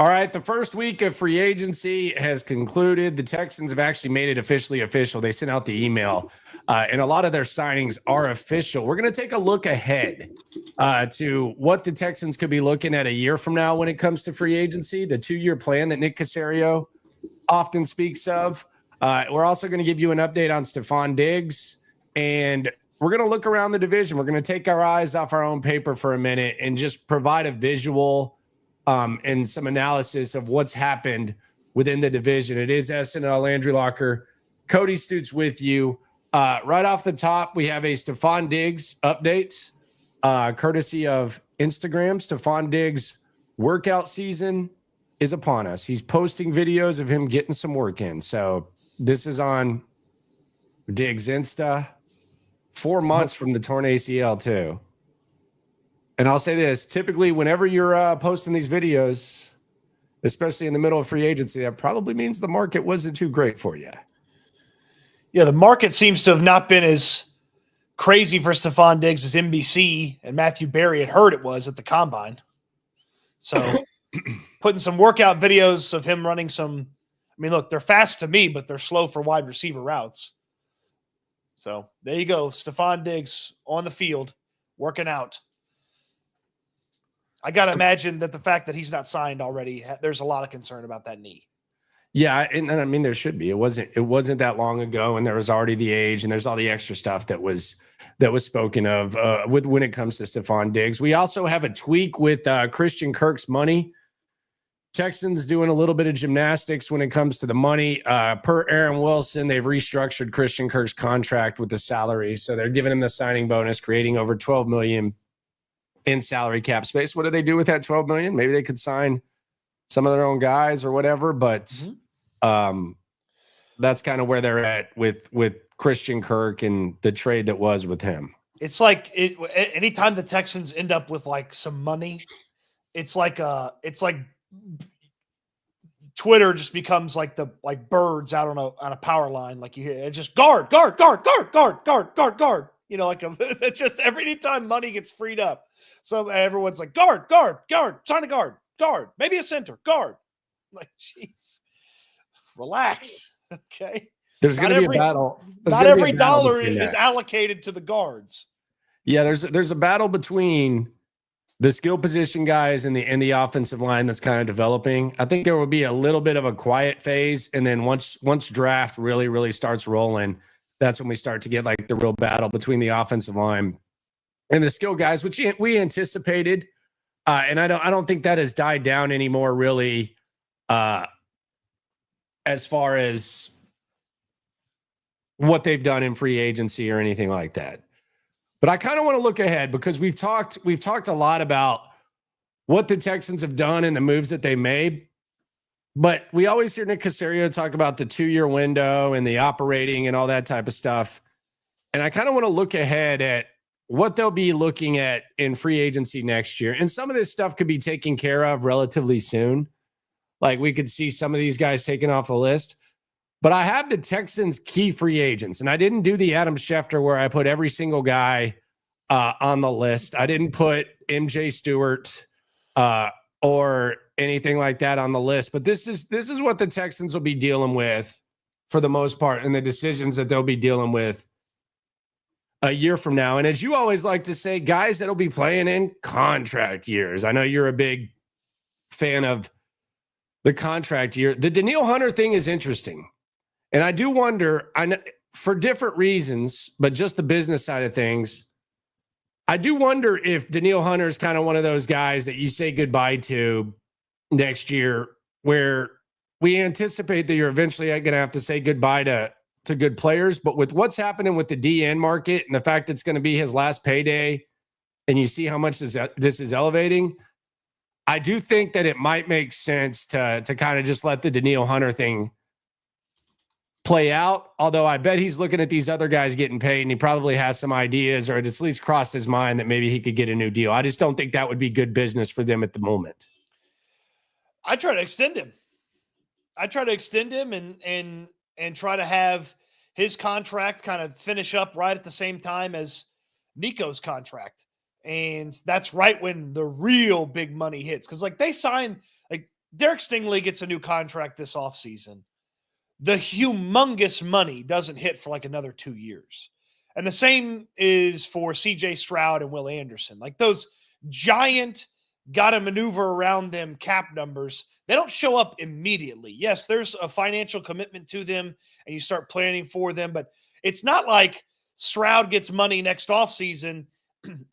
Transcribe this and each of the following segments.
All right, the first week of free agency has concluded. The Texans have actually made it officially official. They sent out the email, and a lot of their signings are official. We're going to take a look ahead to what the Texans could be looking at a year from now when it comes to free agency, the 2-year plan that Nick Caserio often speaks of. We're also going to give you an update on Stefon Diggs, and we're going to look around the division. We're going to take our eyes off our own paper for a minute and just provide a visual and some analysis of what's happened within the division. It is SNL Landry Locker, Cody Stoots with you. Right off the top, we have a Stefon Diggs update, courtesy of Instagram. Stefon Diggs' workout season is upon us. He's posting videos of him getting some work in. So this is on Diggs Insta. 4 months from the torn ACL too. And I'll say this, typically whenever you're posting these videos, especially in the middle of free agency, that probably means the market wasn't too great for you. Yeah, the market seems to have not been as crazy for Stefon Diggs as NBC and Matthew Berry had heard it was at the Combine. So putting some workout videos of him running some, I mean, look, they're fast to me, but they're slow for wide receiver routes. So there you go. Stefon Diggs on the field, working out. I got to imagine that the fact that he's not signed already, there's a lot of concern about that knee. Yeah, and I mean there should be. It wasn't that long ago, and there was already the age, and there's all the extra stuff that was spoken of with when it comes to Stefon Diggs. We also have a tweak with Christian Kirk's money. Texans doing a little bit of gymnastics when it comes to the money. Per Aaron Wilson, they've restructured Christian Kirk's contract with the salary, so they're giving him the signing bonus, creating over $12 million in salary cap space. What do they do with that $12 million? Maybe they could sign some of their own guys or whatever, but that's kind of where they're at with Christian Kirk and the trade that was with him. It's like anytime the Texans end up with like some money, it's like Twitter just becomes like birds out on a power line. Like you hear it just guard. You know, it's just every time money gets freed up. So everyone's like, guard, sign a guard, maybe a center, guard. I'm like, jeez, relax. Okay. There's going to be a battle. Not every dollar is allocated to the guards. Yeah. There's a battle between the skill position guys and the offensive line that's kind of developing. I think there will be a little bit of a quiet phase. And then once draft really, really starts rolling, that's when we start to get like the real battle between the offensive line and the skill guys, which we anticipated. And I don't think that has died down anymore, really, as far as what they've done in free agency or anything like that. But I kind of want to look ahead because we've talked a lot about what the Texans have done and the moves that they made. But we always hear Nick Caserio talk about the 2-year window and the operating and all that type of stuff. And I kind of want to look ahead at what they'll be looking at in free agency next year. And some of this stuff could be taken care of relatively soon. Like we could see some of these guys taken off the list. But I have the Texans' key free agents. And I didn't do the Adam Schefter where I put every single guy on the list. I didn't put MJ Stewart or anything like that on the list. But this is what the Texans will be dealing with for the most part and the decisions that they'll be dealing with a year from now. And as you always like to say, guys that'll be playing in contract years. I know you're a big fan of the contract year. The Danielle Hunter thing is interesting. And I do wonder, I know, for different reasons, but just the business side of things, I do wonder if Danielle Hunter is kind of one of those guys that you say goodbye to next year, where we anticipate that you're eventually going to have to say goodbye to good players. But with what's happening with the DN market and the fact it's going to be his last payday, and you see how much this is elevating, I do think that it might make sense to kind of just let the Danielle Hunter thing play out. Although I bet he's looking at these other guys getting paid and he probably has some ideas, or it's at least crossed his mind that maybe he could get a new deal. I just don't think that would be good business for them at the moment. I try to extend him. And try to have his contract kind of finish up right at the same time as Nico's contract. And that's right when the real big money hits. Because like they signed, like Derek Stingley gets a new contract this offseason. The humongous money doesn't hit for like another 2 years. And the same is for CJ Stroud and Will Anderson. Like those giant, got to maneuver around them cap numbers, they don't show up immediately. Yes, there's a financial commitment to them and you start planning for them, but it's not like Stroud gets money next offseason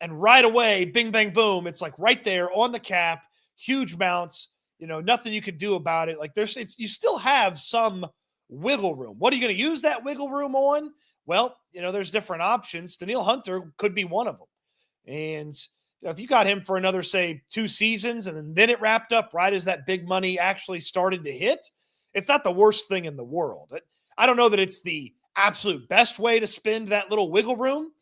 and right away, bing, bang, boom. It's like right there on the cap, huge bounce, nothing you could do about it. Like you still have some wiggle room. What are you going to use that wiggle room on? Well, there's different options. Danielle Hunter could be one of them. And if you got him for another, say, 2 seasons and then it wrapped up right as that big money actually started to hit, it's not the worst thing in the world. I don't know that it's the absolute best way to spend that little wiggle room,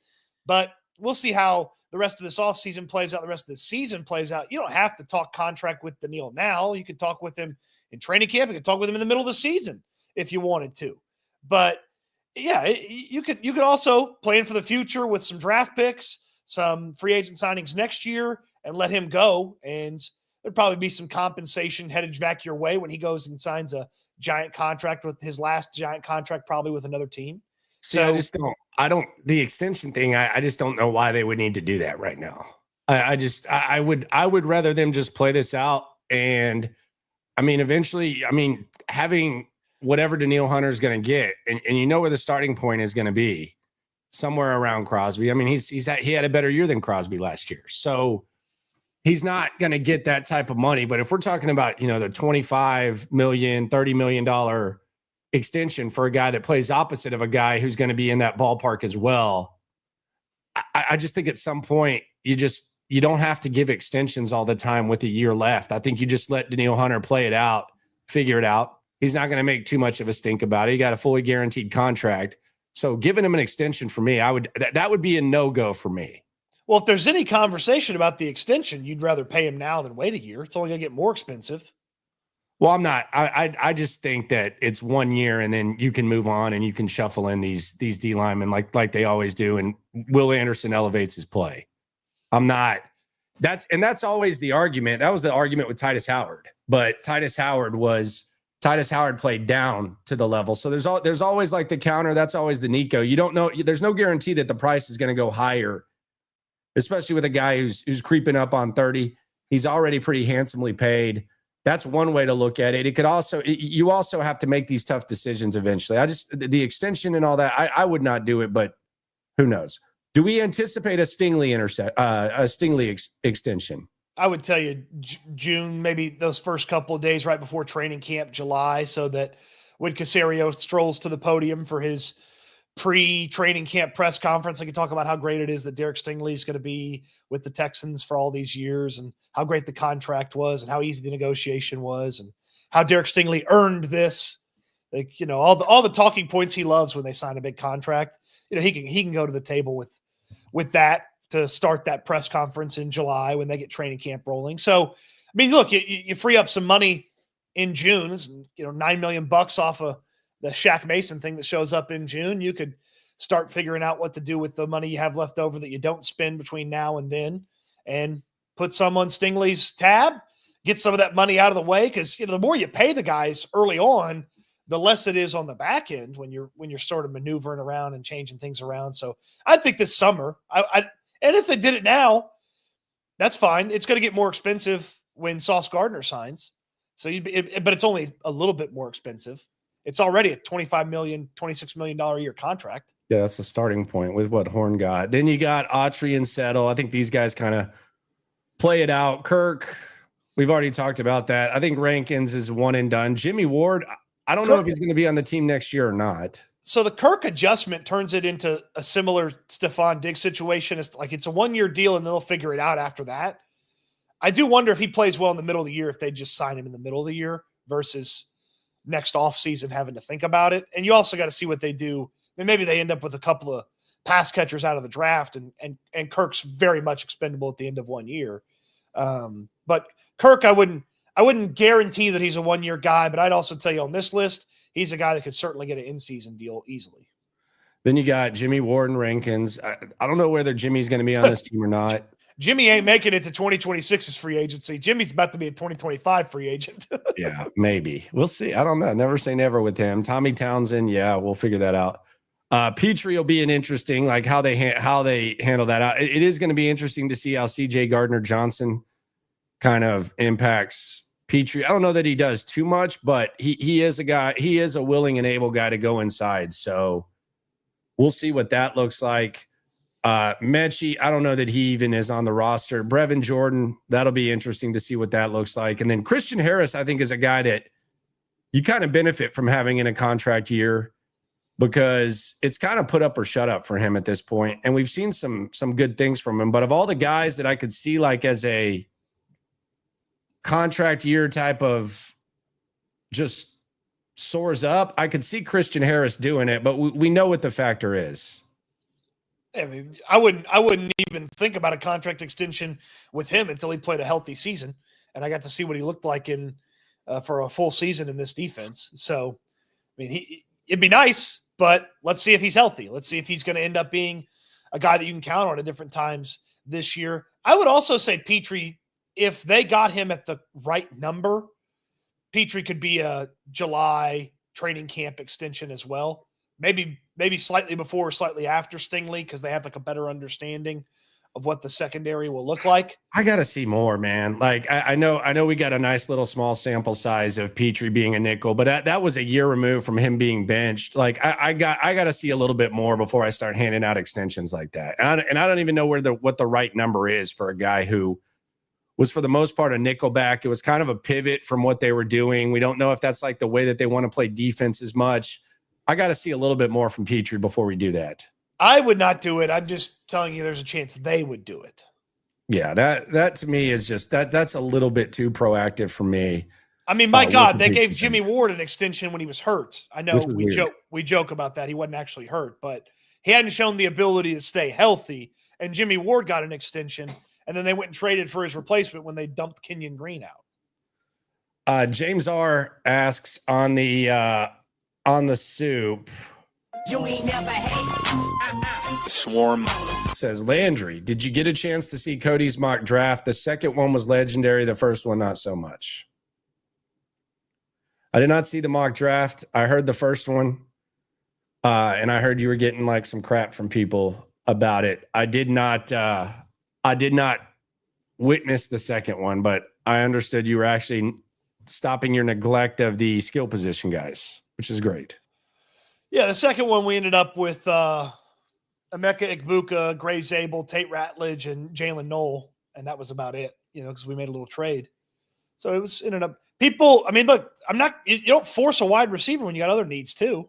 but we'll see how the rest of this offseason plays out, the rest of the season plays out. You don't have to talk contract with Danielle now. You can talk with him in training camp. You can talk with him in the middle of the season if you wanted to. But yeah, you could also plan for the future with some draft picks, some free agent signings next year, and let him go. And there'd probably be some compensation headed back your way when he goes and signs a giant contract with his last giant contract, probably with another team. See, the extension thing, I just don't know why they would need to do that right now. I would rather them just play this out. And eventually, having whatever Danielle Hunter is going to get, and where the starting point is going to be, somewhere around Crosby. He had a better year than Crosby last year. So he's not going to get that type of money. But if we're talking about, the $25 million, $30 million extension for a guy that plays opposite of a guy who's going to be in that ballpark as well, I just think at some point you don't have to give extensions all the time with a year left. I think you just let Danielle Hunter play it out, figure it out. He's not going to make too much of a stink about it. He got a fully guaranteed contract. So giving him an extension for me, that would be a no-go for me. Well, if there's any conversation about the extension, you'd rather pay him now than wait a year. It's only going to get more expensive. Well, I'm not. I just think that it's 1 year and then you can move on and you can shuffle in these D linemen like they always do. And Will Anderson elevates his play. I'm not. That's always the argument. That was the argument with Titus Howard. But Titus Howard played down to the level. So there's always like the counter. That's always the Nico. You don't know. There's no guarantee that the price is going to go higher, especially with a guy who's creeping up on 30. He's already pretty handsomely paid. That's one way to look at it. You also have to make these tough decisions eventually. The extension and all that, I would not do it, but who knows? Do we anticipate a Stingley extension? I would tell you June, maybe those first couple of days right before training camp, July, so that when Caserio strolls to the podium for his pre-training camp press conference, I can talk about how great it is that Derek Stingley is going to be with the Texans for all these years and how great the contract was and how easy the negotiation was and how Derek Stingley earned this. Like, all the talking points he loves when they sign a big contract, he can go to the table with that to start that press conference in July when they get training camp rolling. So, look, you free up some money in June, $9 million off of the Shaq Mason thing that shows up in June. You could start figuring out what to do with the money you have left over that you don't spend between now and then and put some on Stingley's tab, get some of that money out of the way. Cause the more you pay the guys early on, the less it is on the back end when you're sort of maneuvering around and changing things around. So I think this summer, and if they did it now, that's fine. It's going to get more expensive when Sauce Gardner signs. So but it's only a little bit more expensive. It's already a $25 million, $26 million a year contract. Yeah, that's the starting point with what Horn got. Then you got Autry and Settle. I think these guys kind of play it out. Kirk, we've already talked about that. I think Rankins is one and done. Jimmy Ward, I don't know if he's going to be on the team next year or not. So the Kirk adjustment turns it into a similar Stefon Diggs situation. It's like it's a 1-year deal and they'll figure it out after that. I do wonder if he plays well in the middle of the year, if they just sign him in the middle of the year versus next offseason having to think about it. And you also got to see what they do. Maybe they end up with a couple of pass catchers out of the draft and Kirk's very much expendable at the end of 1 year. But Kirk, I wouldn't guarantee that he's a 1-year guy, but I'd also tell you on this list, he's a guy that could certainly get an in-season deal easily. Then you got Jimmy Ward and Rankins. I don't know whether Jimmy's going to be on this team or not. Jimmy ain't making it to 2026's free agency. Jimmy's about to be a 2025 free agent. Yeah, maybe. We'll see. I don't know. Never say never with him. Tommy Townsend, yeah, we'll figure that out. Petrie will be an interesting, like how they handle that out. It is going to be interesting to see how CJ Gardner-Johnson kind of impacts Petrie. I don't know that he does too much, but he is a guy. He is a willing and able guy to go inside. So we'll see what that looks like. Mechie, I don't know that he even is on the roster. Brevin Jordan, that'll be interesting to see what that looks like. And then Christian Harris, I think, is a guy that you kind of benefit from having in a contract year because it's kind of put up or shut up for him at this point. And we've seen some good things from him. But of all the guys that I could see like as a contract year type of just soars up, I could see Christian Harris doing it, but we know what the factor is. I mean, I wouldn't even think about a contract extension with him until he played a healthy season, and I got to see what he looked like for a full season in this defense. So, I mean, it'd be nice, but let's see if he's healthy. Let's see if he's going to end up being a guy that you can count on at different times this year. I would also say Petrie, if they got him at the right number, Petrie could be a July training camp extension as well. Maybe slightly before or slightly after Stingley because they have like a better understanding of what the secondary will look like. I got to see more, man. Like I know we got a nice little small sample size of Petrie being a nickel, but that was a year removed from him being benched. Like I got to see a little bit more before I start handing out extensions like that. And I don't even know what the right number is for a guy who was for the most part a nickel back. It was kind of a pivot from what they were doing. We don't know if that's like the way that they want to play defense as much. I got to see a little bit more from Petrie before we do that. I would not do it. I'm just telling you there's a chance they would do it. Yeah, that to me is just that's a little bit too proactive for me. I mean, my God, they gave Jimmy Ward an extension when he was hurt. I know we joke about that. He wasn't actually hurt, but he hadn't shown the ability to stay healthy. And Jimmy Ward got an extension, and then they went and traded for his replacement when they dumped Kenyon Green out. James R asks on the soup. You ain't never hate. Swarm. Says Landry, did you get a chance to see Cody's mock draft? The second one was legendary. The first one, not so much. I did not see the mock draft. I heard the first one. And I heard you were getting like some crap from people about it. I did not witness the second one, but I understood you were actually stopping your neglect of the skill position guys, which is great. Yeah, the second one we ended up with Emeka Egbuka, Gray Zabel, Tate Ratledge, and Jalen Knoll, and that was about it, because we made a little trade. So it was ended up people. I mean, look, you don't force a wide receiver when you got other needs too.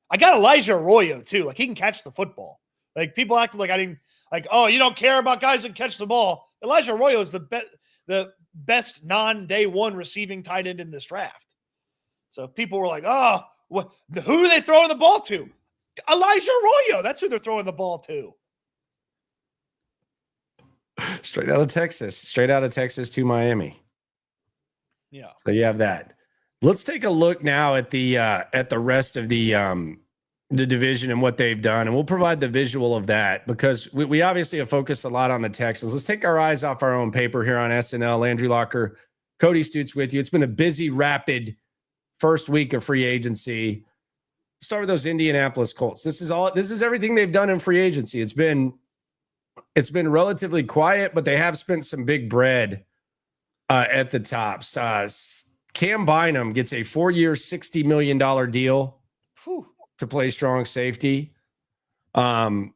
I got Elijah Arroyo too. Like he can catch the football. Like people acting like I didn't like, oh, you don't care about guys that catch the ball. Elijah Arroyo is the best non-day one receiving tight end in this draft. So people were like, oh, who are they throwing the ball to? Elijah Arroyo. That's who they're throwing the ball to. Straight out of Texas to Miami. Yeah. So you have that. Let's take a look now at the rest of the division and what they've done, and we'll provide the visual of that because we obviously have focused a lot on the Texans. Let's take our eyes off our own paper here on SNL. Landry Locker, Cody Stoots with you. It's been a busy, rapid first week of free agency. Start with those Indianapolis Colts. This is everything they've done in free agency. It's been relatively quiet, but they have spent some big bread at the tops. Cam Bynum gets a 4-year, $60 million deal to play strong safety. Then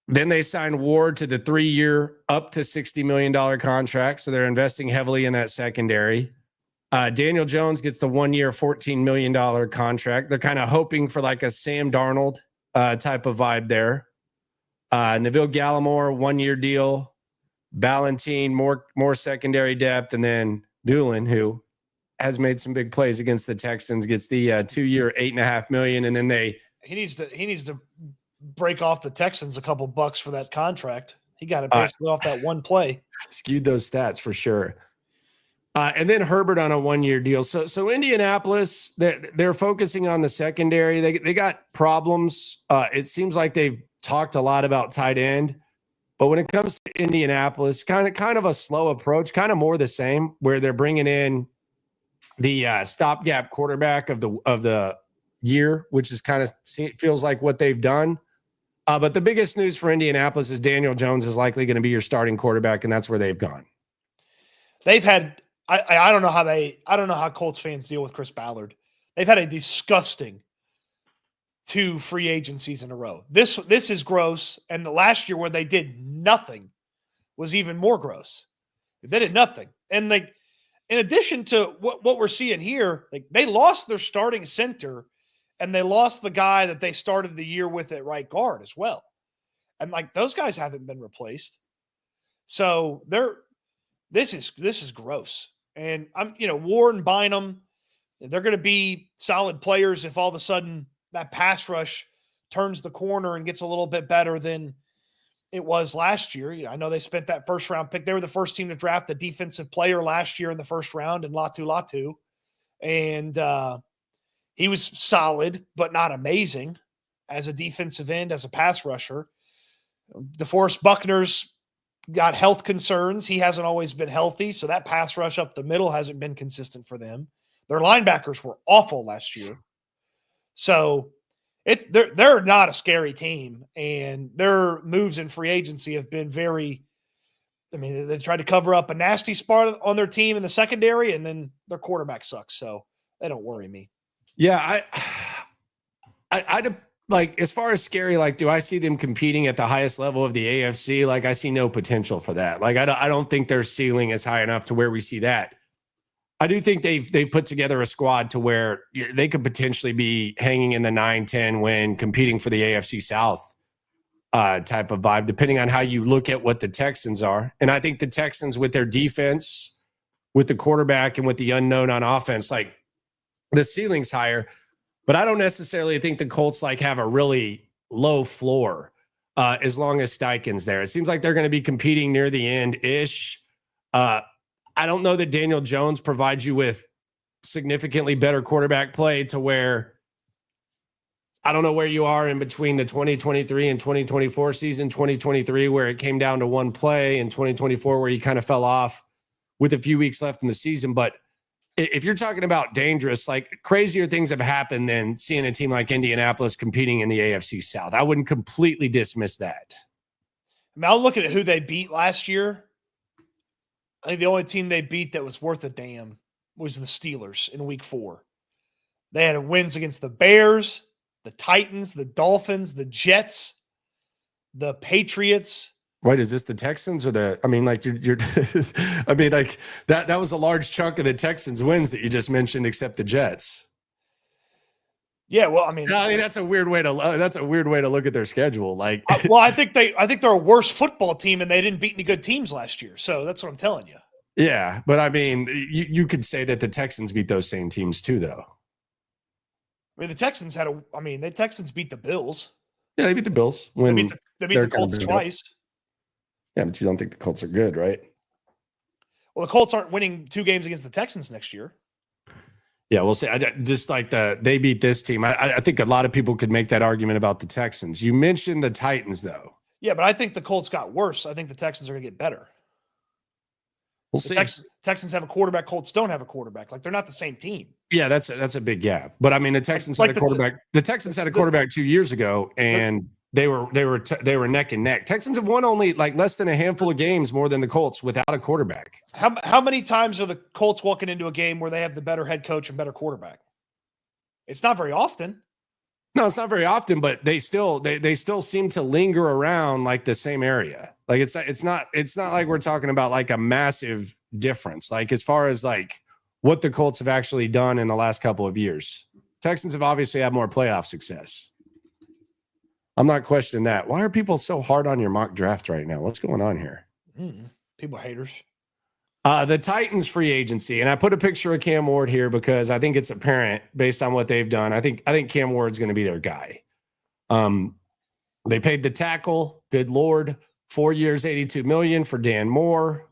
they signed Ward to the 3-year, up to $60 million contract. So they're investing heavily in that secondary. Daniel Jones gets the 1-year, $14 million contract. They're kind of hoping for like a Sam Darnold type of vibe there. Neville Gallimore, 1-year deal. Ballantine, more secondary depth. And then Doolin, who has made some big plays against the Texans, gets the 2-year, $8.5 million. And then he needs to break off the Texans a couple bucks for that contract. He got it basically off that one play. Skewed those stats for sure. And then Herbert on a 1-year deal. So Indianapolis, they're focusing on the secondary. They got problems. It seems like they've talked a lot about tight end, But when it comes to Indianapolis, kind of a slow approach, kind of more the same, where they're bringing in the stopgap quarterback of the year, which is kind of feels like what they've done. But the biggest news for Indianapolis is Daniel Jones is likely going to be your starting quarterback, and that's where they've gone. They've had I don't know how Colts fans deal with Chris Ballard. They've had a disgusting 2 free agencies in a row. This is gross, and the last year where they did nothing was even more gross. They did nothing, and like in addition to what we're seeing here, like they lost their starting center, and they lost the guy that they started the year with at right guard as well, and like those guys haven't been replaced. So this is gross, and Warren, Bynum, they're going to be solid players if all of a sudden that pass rush turns the corner and gets a little bit better than it was last year. I know they spent that first round pick. They were the first team to draft a defensive player last year in the first round in Latu. And he was solid, but not amazing as a defensive end, as a pass rusher. DeForest Buckner's got health concerns. He hasn't always been healthy. So that pass rush up the middle hasn't been consistent for them. Their linebackers were awful last year. So they're not a scary team, and their moves in free agency have been they've tried to cover up a nasty spot on their team in the secondary, and then their quarterback sucks. So they don't worry me. Yeah. I like, as far as scary, like, do I see them competing at the highest level of the AFC? Like, I see no potential for that. Like, I don't think their ceiling is high enough to where we see that. I do think they've put together a squad to where they could potentially be hanging in the 9-10 win, competing for the AFC South type of vibe, depending on how you look at what the Texans are. And I think the Texans, with their defense, with the quarterback, and with the unknown on offense, like, the ceiling's higher. But I don't necessarily think the Colts have a really low floor as long as Steichen's there. It seems like they're going to be competing near the end-ish. I don't know that Daniel Jones provides you with significantly better quarterback play to where I don't know where you are in between the 2023 and 2024 season. 2023, where it came down to one play, and 2024, where he kind of fell off with a few weeks left in the season. But if you're talking about dangerous, like, crazier things have happened than seeing a team like Indianapolis competing in the AFC South. I wouldn't completely dismiss that. I'll look at who they beat last year. I think the only team they beat that was worth a damn was the Steelers in week 4. They had wins against the Bears, the Titans, the Dolphins, the Jets, the Patriots. Wait, is this the Texans or you're that was a large chunk of the Texans wins that you just mentioned, except the Jets. Yeah, well, that's a weird way to look at their schedule. Like, I think they're a worse football team, and they didn't beat any good teams last year. So that's what I'm telling you. Yeah, but you could say that the Texans beat those same teams too, though. The Texans the Texans beat the Bills. Yeah, they beat the Bills when they beat the Colts twice. Yeah, but you don't think the Colts are good, right? Well, the Colts aren't winning 2 games against the Texans next year. Yeah, we'll see. Just like they beat this team. I think a lot of people could make that argument about the Texans. You mentioned the Titans, though. Yeah, but I think the Colts got worse. I think the Texans are going to get better. We'll see. Texans have a quarterback. Colts don't have a quarterback. Like, they're not the same team. Yeah, that's a big gap. But the Texans had a quarterback. The Texans had a quarterback 2 years ago, and they were neck and neck. Texans have won only less than a handful of games more than the Colts without a quarterback. How many times are the Colts walking into a game where they have the better head coach and better quarterback? It's not very often. No, it's not very often, but they still seem to linger around the same area. Like, it's not like we're talking about a massive difference. Like, as far as what the Colts have actually done in the last couple of years, Texans have obviously had more playoff success. I'm not questioning that. Why are people so hard on your mock draft right now? What's going on here? People are haters. The Titans free agency, and I put a picture of Cam Ward here because I think it's apparent based on what they've done. I think Cam Ward's going to be their guy. They paid the tackle, good Lord, 4 years, $82 million for Dan Moore.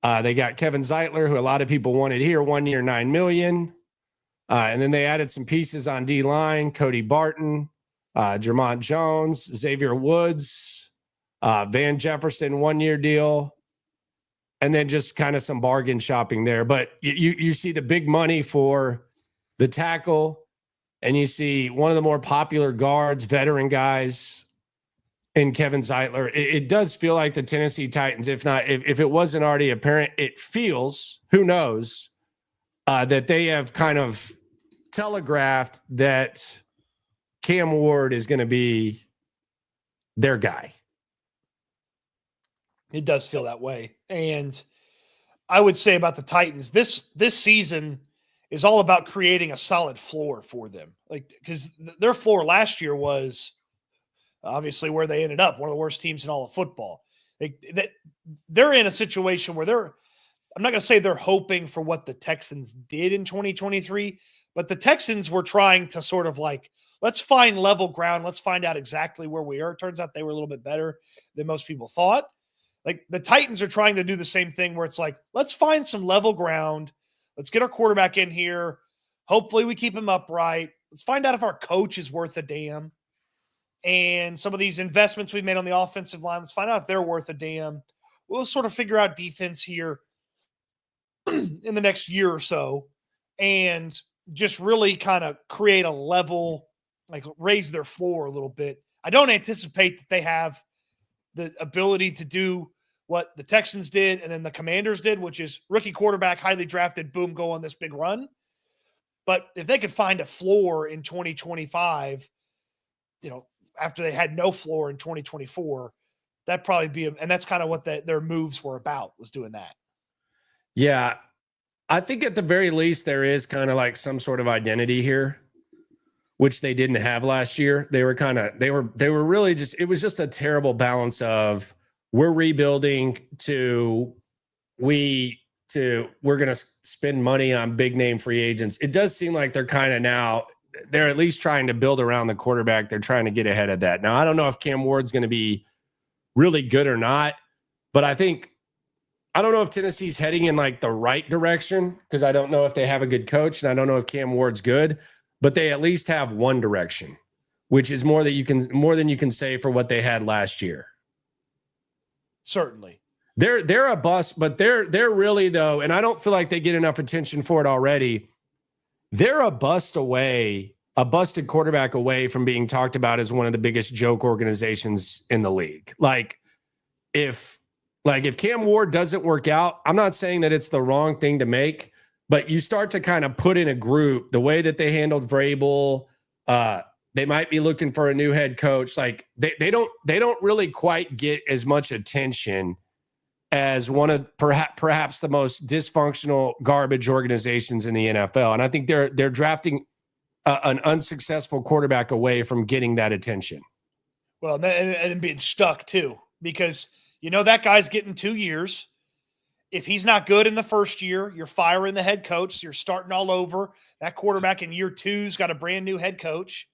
They got Kevin Zeitler, who a lot of people wanted here, 1 year, $9 million. And then they added some pieces on D-line, Cody Barton, Jermont Jones, Xavier Woods, Van Jefferson 1-year deal, and then just kind of some bargain shopping there. But you see the big money for the tackle, and you see one of the more popular guards, veteran guys, in Kevin Zeitler. It does feel like the Tennessee Titans, if it wasn't already apparent, it feels, who knows, that they have kind of telegraphed that Cam Ward is going to be their guy. It does feel that way. And I would say about the Titans, this season is all about creating a solid floor for them. Like, because their floor last year was obviously where they ended up, one of the worst teams in all of football. They're in a situation where I'm not going to say they're hoping for what the Texans did in 2023, but the Texans were trying to sort of like, let's find level ground. Let's find out exactly where we are. It turns out they were a little bit better than most people thought. Like the Titans are trying to do the same thing where it's like, let's find some level ground. Let's get our quarterback in here. Hopefully we keep him upright. Let's find out if our coach is worth a damn. And some of these investments we've made on the offensive line, let's find out if they're worth a damn. We'll sort of figure out defense here in the next year or so and just really kind of create a level, like raise their floor a little bit. I don't anticipate that they have the ability to do what the Texans did and then the Commanders did, which is rookie quarterback, highly drafted, boom, go on this big run. But if they could find a floor in 2025, after they had no floor in 2024, that'd probably be, and that's kind of what their moves were about, was doing that. Yeah. I think at the very least, there is kind of like some sort of identity here, which they didn't have last year. They were really just, it was just a terrible balance of we're rebuilding to we're going to spend money on big name free agents. It does seem like they're kind of now, they're at least trying to build around the quarterback. They're trying to get ahead of that. Now, I don't know if Cam Ward's going to be really good or not, but I don't know if Tennessee's heading in like the right direction because I don't know if they have a good coach and I don't know if Cam Ward's good, but they at least have one direction, which is more than you can say for what they had last year. Certainly. They're a bust, but they're really though, and I don't feel like they get enough attention for it already. They're a busted quarterback away from being talked about as one of the biggest joke organizations in the league. Like if Cam Ward doesn't work out, I'm not saying that it's the wrong thing to make, but you start to kind of put in a group the way that they handled Vrabel. They might be looking for a new head coach. Like they don't really quite get as much attention as one of perhaps the most dysfunctional garbage organizations in the NFL. And I think they're drafting an unsuccessful quarterback away from getting that attention. Well, and being stuck too, because that guy's getting 2 years. If he's not good in the first year, you're firing the head coach. You're starting all over. That quarterback in year 2's got a brand new head coach.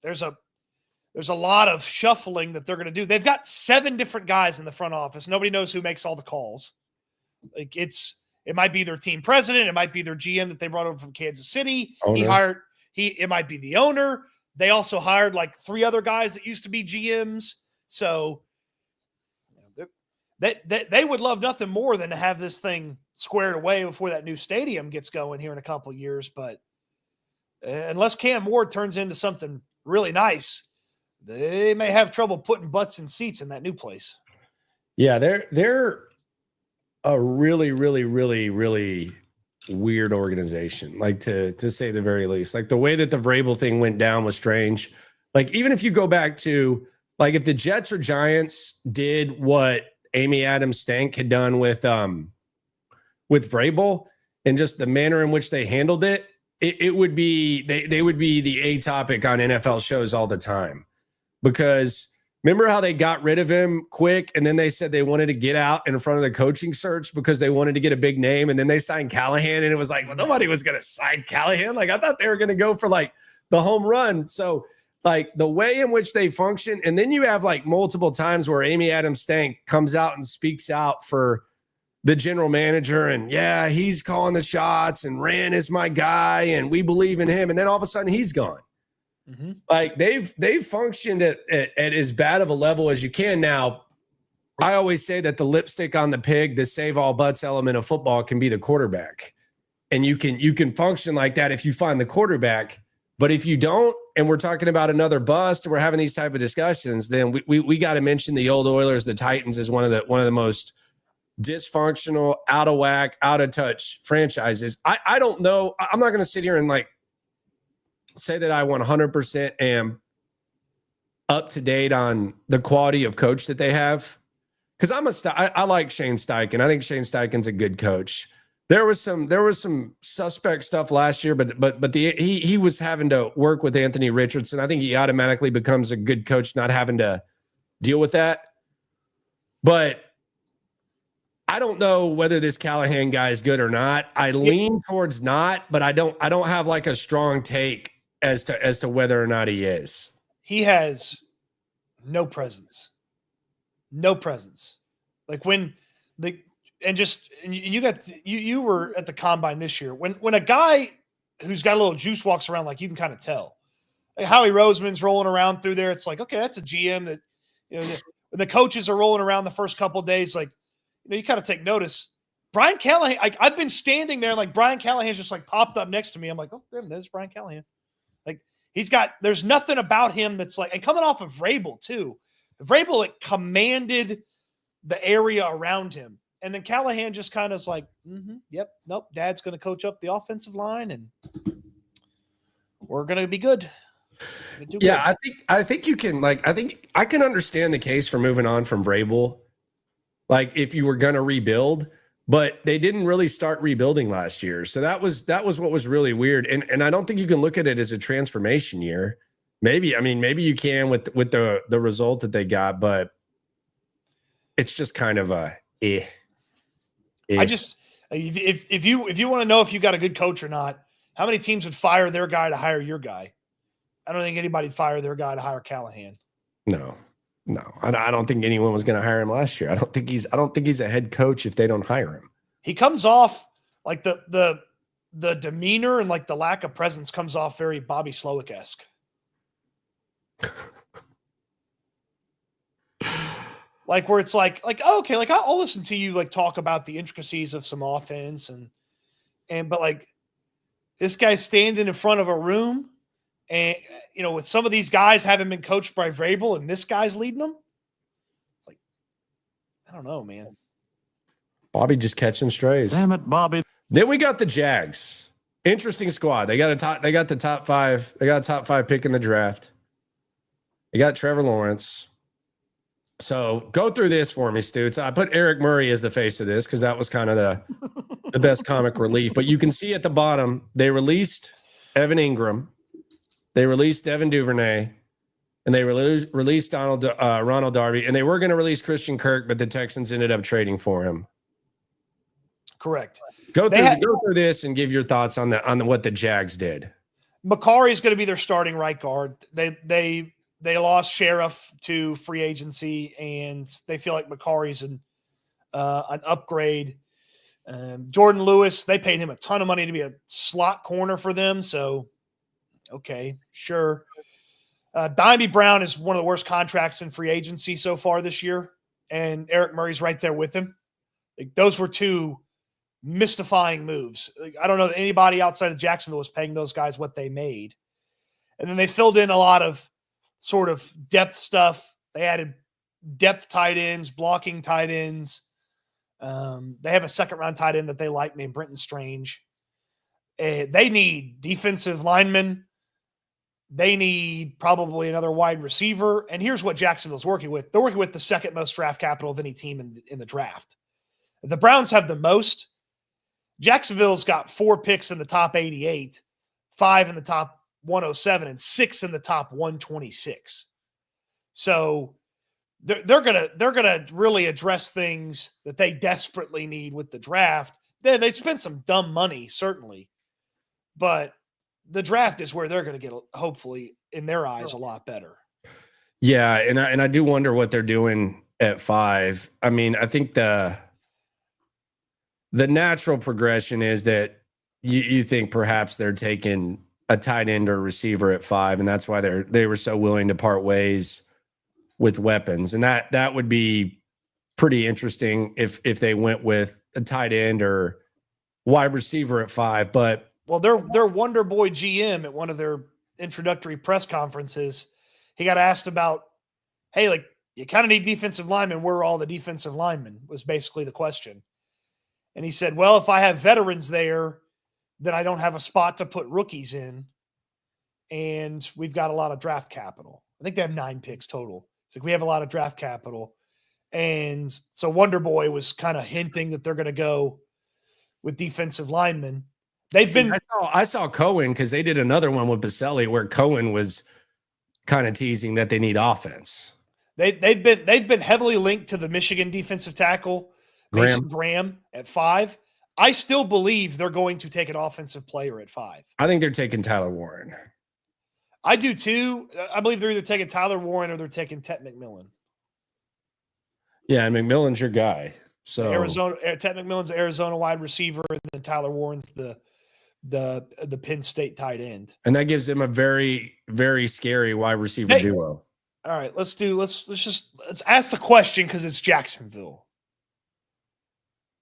There's a lot of shuffling that they're going to do. They've got 7 different guys in the front office. Nobody knows who makes all the calls. Like it might be their team president. It might be their GM that they brought over from Kansas City. Owner. It might be the owner. They also hired like 3 other guys that used to be GMs. So they would love nothing more than to have this thing squared away before that new stadium gets going here in a couple of years. But unless Cam Ward turns into something really nice, they may have trouble putting butts in seats in that new place. Yeah, they're a really, really, really, really weird organization, like to say the very least. Like the way that the Vrabel thing went down was strange. Like even if you go back to like if the Jets or Giants did what Amy Adams Stank had done with Vrabel and just the manner in which they handled it, it would be they would be the A topic on NFL shows all the time. Because remember how they got rid of him quick and then they said they wanted to get out in front of the coaching search because they wanted to get a big name, and then they signed Callahan and it was like, well, nobody was going to sign Callahan. Like I thought they were going to go for like the home run. So like the way in which they function, and then you have like multiple times where Amy Adams Stank comes out and speaks out for the general manager and yeah, he's calling the shots and Rand is my guy and we believe in him. And then all of a sudden he's gone. Like they've functioned at as bad of a level as you can. Now, I always say that the lipstick on the pig, the save all butts element of football can be the quarterback. And you can function like that if you find the quarterback. But if you don't, and we're talking about another bust, and we're having these type of discussions, then we got to mention the old Oilers, the Titans, as one of the most dysfunctional, out of whack, out of touch franchises. I don't know. I'm not going to sit here and like say that I 100% am up to date on the quality of coach that they have, because I like Shane Steichen. I think Shane Steichen's a good coach. There was some suspect stuff last year, but he was having to work with Anthony Richardson. I think he automatically becomes a good coach not having to deal with that. But I don't know whether this Callahan guy is good or not. I lean towards not, but I don't have like a strong take as to whether or not he is. He has no presence. No presence. Like when you were at the combine this year. When a guy who's got a little juice walks around, like you can kind of tell. Like Howie Roseman's rolling around through there. It's like, okay, that's a GM that, when the coaches are rolling around the first couple of days, like, you kind of take notice. Brian Callahan, I've been standing there, like Brian Callahan's just like popped up next to me. I'm like, oh, there's Brian Callahan. Like there's nothing about him that's like, and coming off of Vrabel too. Vrabel like commanded the area around him. And then Callahan just kind of is like, yep, nope, Dad's going to coach up the offensive line, and we're going to be good. Yeah, good. I think you can, like, I think I can understand the case for moving on from Vrabel. Like if you were going to rebuild, but they didn't really start rebuilding last year. So that was what was really weird. And I don't think you can look at it as a transformation year. Maybe you can with the result that they got, but it's just kind of a I just, if you want to know if you got a good coach or not, how many teams would fire their guy to hire your guy? I don't think anybody'd fire their guy to hire Callahan. No, I don't think anyone was going to hire him last year. I don't think he's a head coach if they don't hire him. He comes off like the demeanor and like the lack of presence comes off very Bobby Slowick-esque. Like where it's like, oh, okay, like I'll listen to you like talk about the intricacies of some offense but like this guy's standing in front of a room and with some of these guys having been coached by Vrabel and this guy's leading them. It's like, I don't know, man. Bobby just catching strays. Damn it, Bobby. Then we got the Jags. Interesting squad. They got the top 5. They got a top 5 pick in the draft. They got Trevor Lawrence. So go through this for me, Stoots. I put Eric Murray as the face of this because that was kind of the best comic relief. But you can see at the bottom, they released Evan Ingram, they released Devin Duvernay, and they released Ronald Darby, and they were going to release Christian Kirk, but the Texans ended up trading for him. Correct. Go through this and give your thoughts on what the Jags did. Macari is going to be their starting right guard. They lost Sheriff to free agency, and they feel like Macari's an upgrade. Jordan Lewis, they paid him a ton of money to be a slot corner for them. So, okay, sure. Dimey Brown is one of the worst contracts in free agency so far this year, and Eric Murray's right there with him. Like, those were two mystifying moves. Like, I don't know that anybody outside of Jacksonville was paying those guys what they made. And then they filled in a lot of sort of depth stuff. They added depth tight ends, blocking tight ends. They have a second-round tight end that they like named Brenton Strange. They need defensive linemen. They need probably another wide receiver. And here's what Jacksonville's working with. They're working with the second most draft capital of any team in the draft. The Browns have the most. Jacksonville's got 4 picks in the top 88, 5 in the top 107, and 6 in the top 126. So they're gonna really address things that they desperately need with the draft. They spent some dumb money, certainly, but the draft is where they're going to get, hopefully, in their eyes, a lot better. Yeah, and I do wonder what they're doing at 5. I mean, I think the natural progression is that you think perhaps they're taking a tight end or receiver at 5, and that's why they were so willing to part ways with weapons. And that would be pretty interesting if they went with a tight end or wide receiver at 5. But well, their Wonder Boy GM at one of their introductory press conferences, he got asked about, hey, like, you kind of need defensive linemen. Where are all the defensive linemen? Was basically the question. And he said, well, if I have veterans there, then I don't have a spot to put rookies in. And we've got a lot of draft capital. I think they have 9 picks total. It's like we have a lot of draft capital. And so Wonder Boy was kind of hinting that they're going to go with defensive linemen. I saw Cohen, because they did another one with Baselli where Cohen was kind of teasing that they need offense. They've been heavily linked to the Michigan defensive tackle Mason Graham at 5. I still believe they're going to take an offensive player at 5. I think they're taking Tyler Warren. I do too. I believe they're either taking Tyler Warren or they're taking Tet McMillan. Yeah, and McMillan's your guy. So Tet McMillan's the Arizona wide receiver, and then Tyler Warren's the Penn State tight end. And that gives them a very, very scary wide receiver duo. All right, let's ask the question, because it's Jacksonville.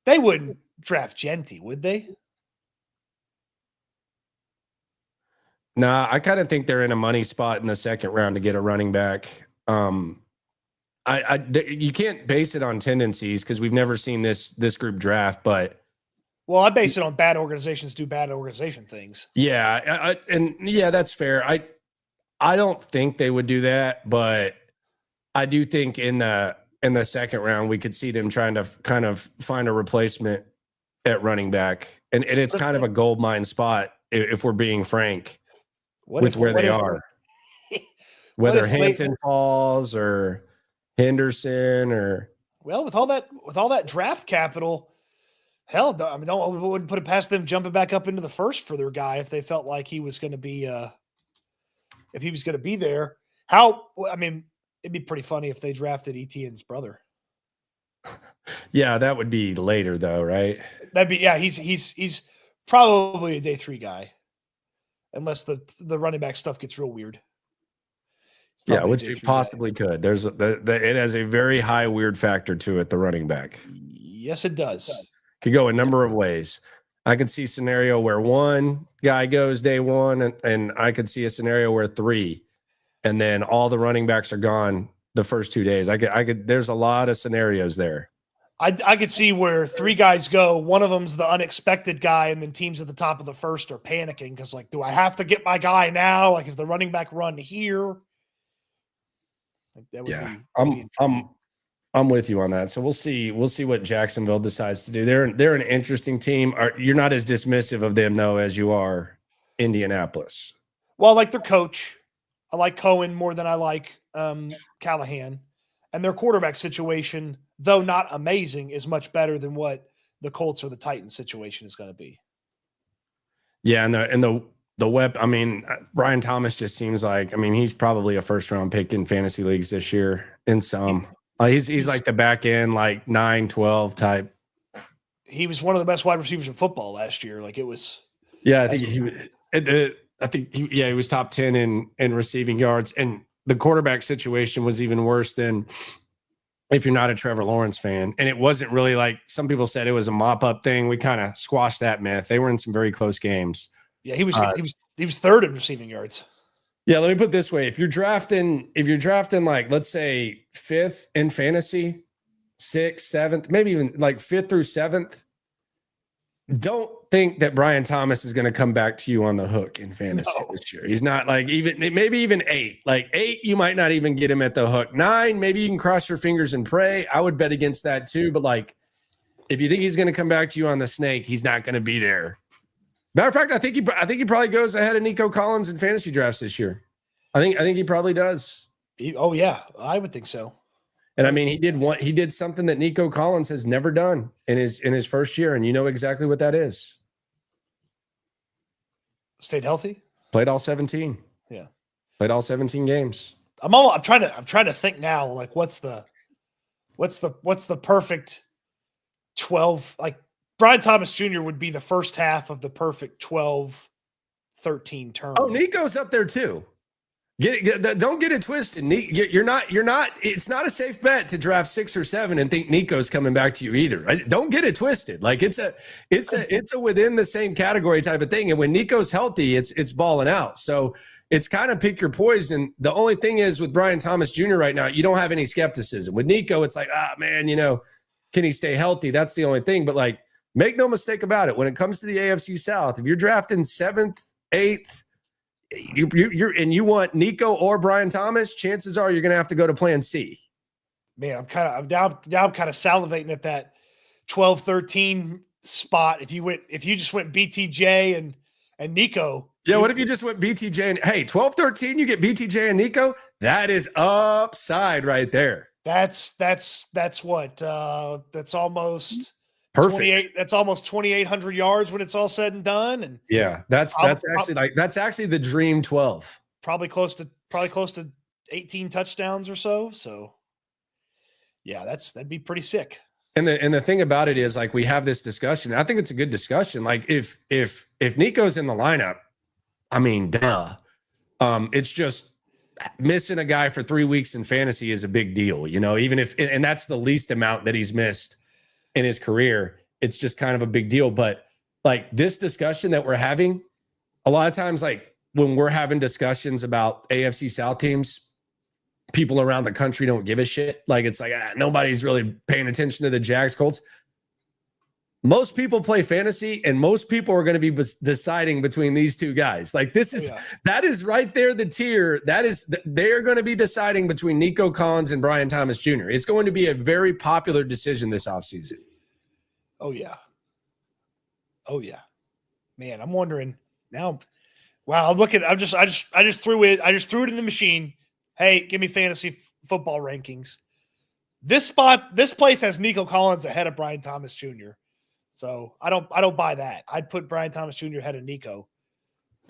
They wouldn't draft Genty, would they? Nah, I kind of think they're in a money spot in the second round to get a running back. You can't base it on tendencies because we've never seen this group draft, but well, I base it on bad organizations do bad organization things. Yeah, that's fair. I don't think they would do that, but I do think in the second round we could see them trying to kind of find a replacement at running back, and it's kind of a gold mine spot if we're being frank with where they are. Whether Hampton falls or Henderson or with all that draft capital, hell, I mean, wouldn't put it past them jumping back up into the first for their guy if they felt like he was going to be there. It'd be pretty funny if they drafted Etienne's brother. Yeah, that would be later though, right? He's probably a day 3 guy, unless the running back stuff gets real weird. Yeah, which it possibly could. It has a very high weird factor to it, the running back. Yes, it does. Could go a number of ways. I could see a scenario where one guy goes day 1, and I could see a scenario where 3, and then all the running backs are gone the first 2 days. I could. There's a lot of scenarios there. I could see where 3 guys go. One of them's the unexpected guy, and then teams at the top of the first are panicking because, like, do I have to get my guy now? Like, is the running back run here? Like, that would I'm with you on that. So we'll see what Jacksonville decides to do. They're an interesting team. You're not as dismissive of them though as you are Indianapolis. Well, I like their coach. I like Cohen more than I like Callahan, and their quarterback situation, though not amazing, is much better than what the Colts or the Titans situation is going to be. Yeah, and the web. I mean, Brian Thomas just seems like. I mean, he's probably a first round pick in fantasy leagues this year in some. He's like the back end, like 9-12 type. He was one of the best wide receivers in football last year. Like, it was. Yeah, I think he was top 10 in receiving yards, and the quarterback situation was even worse than if you're not a Trevor Lawrence fan. And it wasn't really like some people said it was a mop up thing. We kind of squashed that myth. They were in some very close games. Yeah, he was third in receiving yards. Yeah, let me put it this way. If you're drafting like, let's say 5th in fantasy, 6th, 7th, maybe even like 5th through 7th, don't think that Brian Thomas is going to come back to you on the hook in fantasy this year. He's not like maybe even 8. Like 8, you might not even get him at the hook. 9, maybe you can cross your fingers and pray. I would bet against that too. But like, if you think he's going to come back to you on the snake, he's not going to be there. Matter of fact, I think he probably goes ahead of Nico Collins in fantasy drafts this year. I think he probably does. Oh yeah, I would think so. And I mean, he did something that Nico Collins has never done in his first year, and you know exactly what that is. Stayed healthy. Played all 17. Yeah. Played all 17 games. I'm trying to think now, like, what's the perfect 12, like Brian Thomas Jr. would be the first half of the perfect 12-13 13 turn. Oh, Nico's up there too. Don't get it twisted. You're not. It's not a safe bet to draft 6 or 7 and think Nico's coming back to you either. Don't get it twisted. Like it's a within the same category type of thing. And when Nico's healthy, it's balling out. So it's kind of pick your poison. The only thing is with Brian Thomas Jr. right now, you don't have any skepticism. With Nico, it's like, man, can he stay healthy? That's the only thing. But like, make no mistake about it. When it comes to the AFC South, if you're drafting 7th, 8th. You want Nico or Brian Thomas, chances are you're going to have to go to plan C. Man, I'm kind of salivating at that 12-13 spot. If you just went BTJ and Nico. Yeah, what if you just went BTJ and 12-13, you get BTJ and Nico? That is upside right there. That's what that's almost perfect. That's almost 2,800 yards when it's all said and done. And yeah, that's actually the dream 12. Probably close to 18 touchdowns or so. So yeah, that'd be pretty sick. And the thing about it is, like, we have this discussion. I think it's a good discussion. Like, if Nico's in the lineup, I mean, duh. It's just missing a guy for 3 weeks in fantasy is a big deal, even if, and that's the least amount that he's missed in his career. It's just kind of a big deal. But like this discussion that we're having, a lot of times, like when we're having discussions about AFC South teams, people around the country don't give a shit. Like, it's like, nobody's really paying attention to the Jags Colts. Most people play fantasy, and most people are going to be deciding between these two guys. Like, that is right there, the tier. They're going to be deciding between Nico Collins and Brian Thomas Jr. It's going to be a very popular decision this offseason. Oh yeah. Man, I'm wondering now. Wow, I just threw it in the machine. Hey, give me fantasy football rankings. This place has Nico Collins ahead of Brian Thomas Jr. So I don't buy that. I'd put Brian Thomas Jr. ahead of Nico,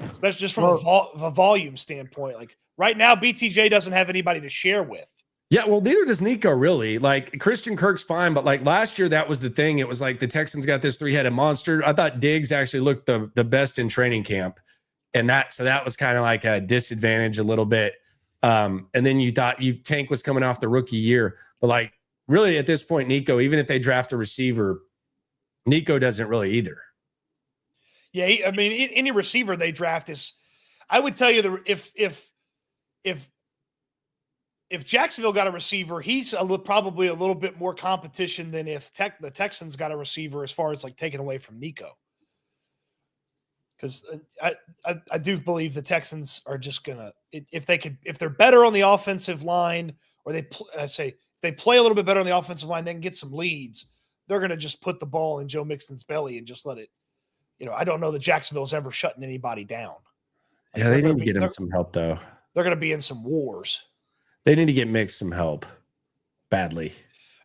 especially just from a volume standpoint. Like right now, BTJ doesn't have anybody to share with. Yeah, well, neither does Nico, really. Like, Christian Kirk's fine, but like last year, that was the thing. It was like the Texans got this 3-headed monster. I thought Diggs actually looked the best in training camp, and that was kind of like a disadvantage a little bit. And then you thought Tank was coming off the rookie year, but like really at this point, Nico, even if they draft a receiver, Nico doesn't really either. Yeah, I mean, any receiver they draft is, I would tell you if Jacksonville got a receiver, he's probably a little bit more competition than if the Texans got a receiver as far as like taking away from Nico. Because I do believe the Texans are just gonna, if they're better on the offensive line, or they play a little bit better on the offensive line, they can get some leads. They're gonna just put the ball in Joe Mixon's belly and just let it. I don't know that Jacksonville's ever shutting anybody down. Yeah, they need to get him some help though. They're gonna be in some wars. They need to get Mix some help badly.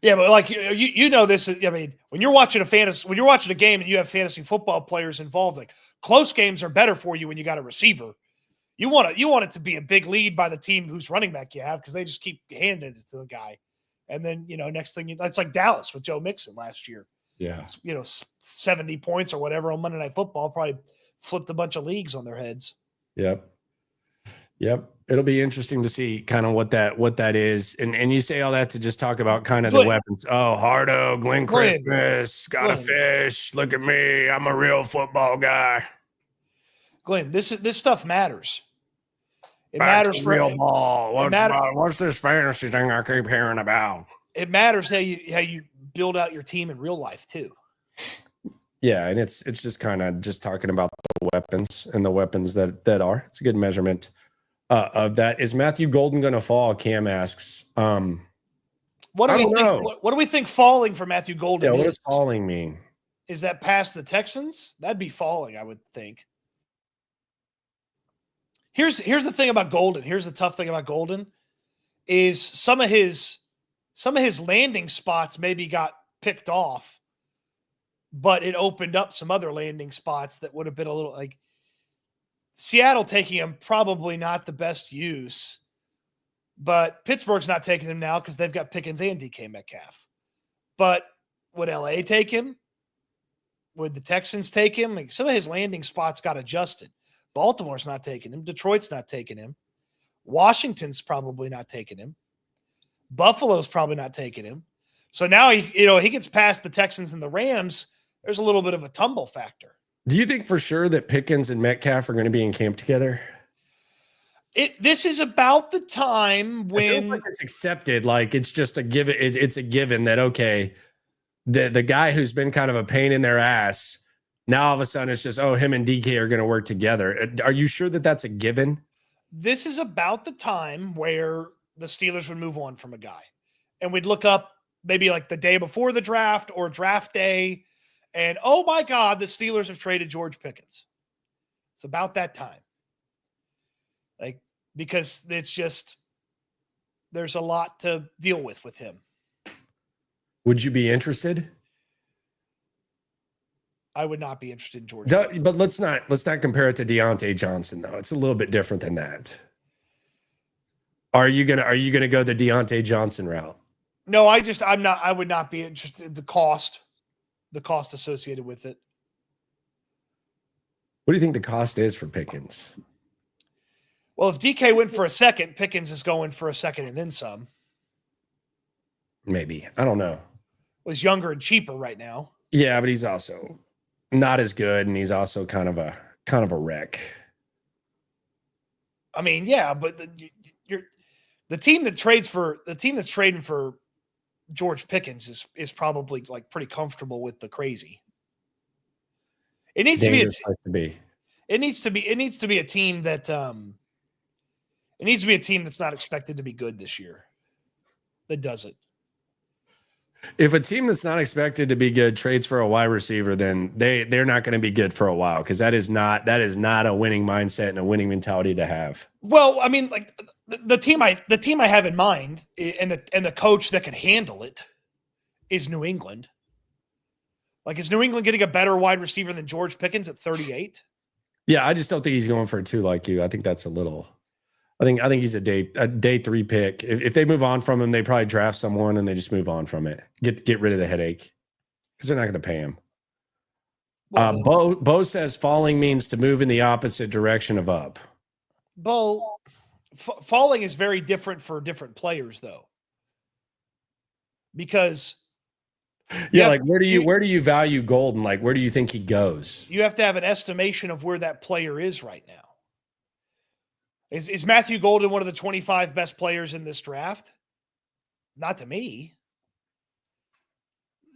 Yeah, but like you know this. I mean, when you're watching a game and you have fantasy football players involved, like close games are better for you when you got a receiver. You want it to be a big lead by the team whose running back you have, because they just keep handing it to the guy, and then next thing that's like Dallas with Joe Mixon last year. Yeah, 70 points or whatever on Monday Night Football, probably flipped a bunch of leagues on their heads. Yep. It'll be interesting to see kind of what that is. And you say all that to just talk about kind of the weapons. Oh, Hardo, Glenn Christmas, got a fish. Look at me. I'm a real football guy. Glenn, this stuff matters. It matters for real ball. What's this fantasy thing I keep hearing about? It matters how you build out your team in real life too. Yeah, and it's just kind of just talking about the weapons and the weapons that are. It's a good measurement of that. Is Matthew Golden going to fall? Cam asks. What do we think? What do we think falling for Matthew Golden? Yeah, what does falling mean? Is that past the Texans? That'd be falling, I would think. Here's the thing about Golden. Here's the tough thing about Golden is some of his landing spots maybe got picked off, but it opened up some other landing spots that would have been a little like Seattle taking him, probably not the best use, but Pittsburgh's not taking him now because they've got Pickens and DK Metcalf. But would LA take him? Would the Texans take him? Like, some of his landing spots got adjusted. Baltimore's not taking him. Detroit's not taking him. Washington's probably not taking him. Buffalo's probably not taking him. So now he gets past the Texans and the Rams. There's a little bit of a tumble factor. Do you think for sure that Pickens and Metcalf are going to be in camp together? This is about the time when I feel like it's accepted. Like it's just a given. It's a given that, okay, the guy who's been kind of a pain in their ass, now all of a sudden it's just, oh, him and DK are going to work together. Are you sure that that's a given? This is about the time where the Steelers would move on from a guy. And we'd look up maybe like the day before the draft or draft day. And, oh, my God, the Steelers have traded George Pickens. It's about that time. Like, because it's just there's a lot to deal with him. Would you be interested? I would not be interested in George. But let's not compare it to Deontay Johnson, though. It's a little bit different than that. Are you gonna go the Deontay Johnson route? No, I would not be interested. The cost associated with it. What do you think the cost is for Pickens? Well, if DK went for a second, Pickens is going for a second and then some. Maybe. I don't know. Well, he's younger and cheaper right now. Yeah, but he's also not as good, and he's also kind of a wreck. I mean, yeah, but the team that's trading for George Pickens is probably like pretty comfortable with the crazy. It needs to be. It needs to be a team that it needs to be a team that's not expected to be good this year. That does it. If a team that's not expected to be good trades for a wide receiver, then they're not going to be good for a while, because that is not a winning mindset and a winning mentality to have. Well, I mean, like the team I have in mind and the coach that can handle it is New England. Like, is New England getting a better wide receiver than George Pickens at 38? Yeah, I just don't think he's going for a 2 like you. I think that's a little. I think he's a day 3 pick. If they move on from him, they probably draft someone and they just move on from it. Get rid of the headache, because they're not going to pay him. Well, Bo says falling means to move in the opposite direction of up. Bo, falling is very different for different players, though, because like where do you value Golden? Like, where do you think he goes? you have to have an estimation of where that player is right now. Is Matthew Golden one of the 25 best players in this draft? Not to me.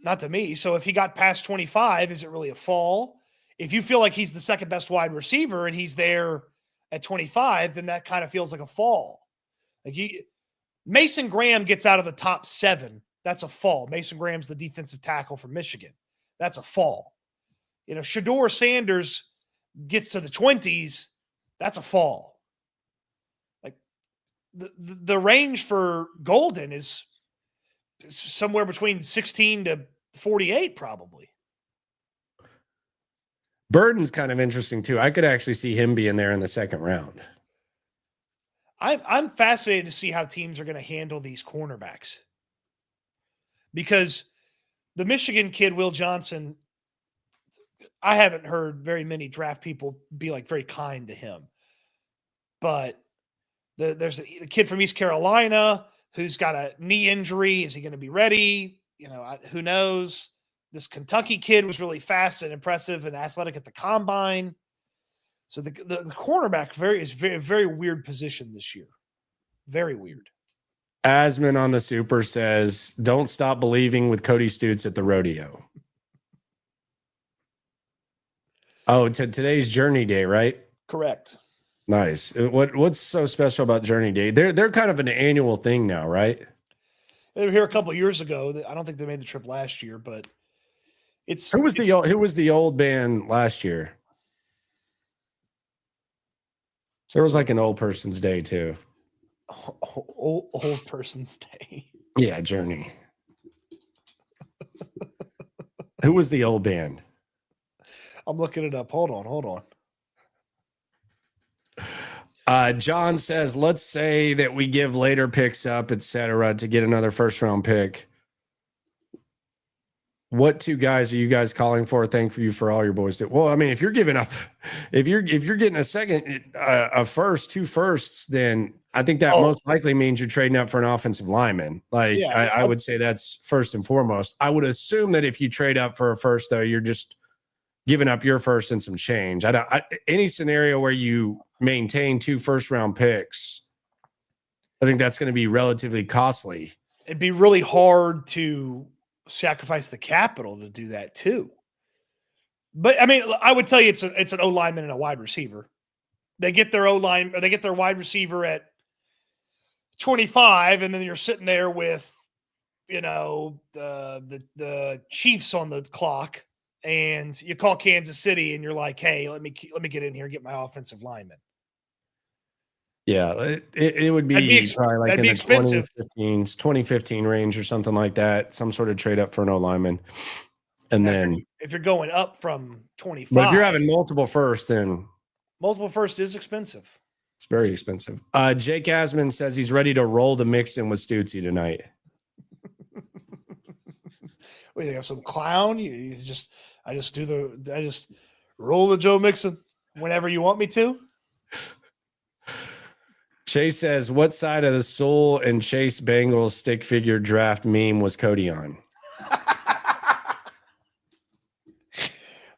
Not to me. So if he got past 25, is it really a fall? If you feel like he's the second best wide receiver and he's there at 25, then that kind of feels like a fall. Like Mason Graham gets out of the top 7. That's a fall. Mason Graham's the defensive tackle from Michigan. That's a fall. Shador Sanders gets to the 20s. That's a fall. The range for Golden is somewhere between 16 to 48, probably. Burden's kind of interesting too. I could actually see him being there in the second round. I'm fascinated to see how teams are going to handle these cornerbacks, because the Michigan kid, Will Johnson, I haven't heard very many draft people be like very kind to him, but there's the kid from East Carolina who's got a knee injury. Is he going to be ready? Who knows? This Kentucky kid was really fast and impressive and athletic at the combine. So the cornerback is very, very weird position this year. Very weird. Asman on the Super says, "Don't stop believing with Cody Stoots at the rodeo." Oh, today's Journey Day, right? Correct. Nice. What's so special about Journey Day? They're kind of an annual thing now, right? They were here a couple of years ago. I don't think they made the trip last year, but who was the old band last year? There was like an old person's day too. Old person's day. Yeah, Journey. Who was the old band? I'm looking it up. Hold on. John says, let's say that we give later picks up, etc., to get another first round pick. What two guys are you guys calling for? Thank you for all your boys do. Well, I mean, if you're giving up, if you're getting a second, a first, two firsts, then I think that most likely means you're trading up for an offensive lineman. Like I would say that's first and foremost. I would assume that if you trade up for a first, though, you're just giving up your first and some change. Any scenario where you maintain 2 first-round picks, I think that's going to be relatively costly. It'd be really hard to sacrifice the capital to do that too. But I mean, I would tell you it's an O lineman and a wide receiver. They get their O line or they get their wide receiver at 25, and then you're sitting there with, the Chiefs on the clock, and you call Kansas City and you're like, hey, let me get in here and get my offensive lineman. Yeah, it would be probably like in the 2015 range or something like that. Some sort of trade up for an O lineman. And then if you're going up from 25, but if you're having multiple firsts, then multiple first is expensive. It's very expensive. Jake Asman says he's ready to roll the Mixon with Stootsy tonight. What do you think? Some clown? I just roll the Joe Mixon whenever you want me to. Chase says, what side of the Soul and Chase Bengals stick figure draft meme was Cody on?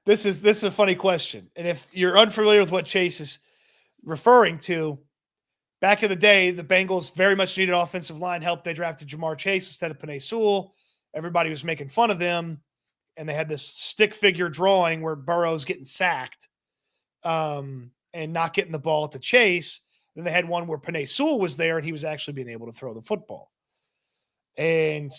This is a funny question. And if you're unfamiliar with what Chase is referring to, back in the day, the Bengals very much needed offensive line help. They drafted Jamar Chase instead of Penei Sewell. Everybody was making fun of them. And they had this stick figure drawing where Burrow's getting sacked and not getting the ball to Chase. Then they had one where Penei Sewell was there and he was actually being able to throw the football. And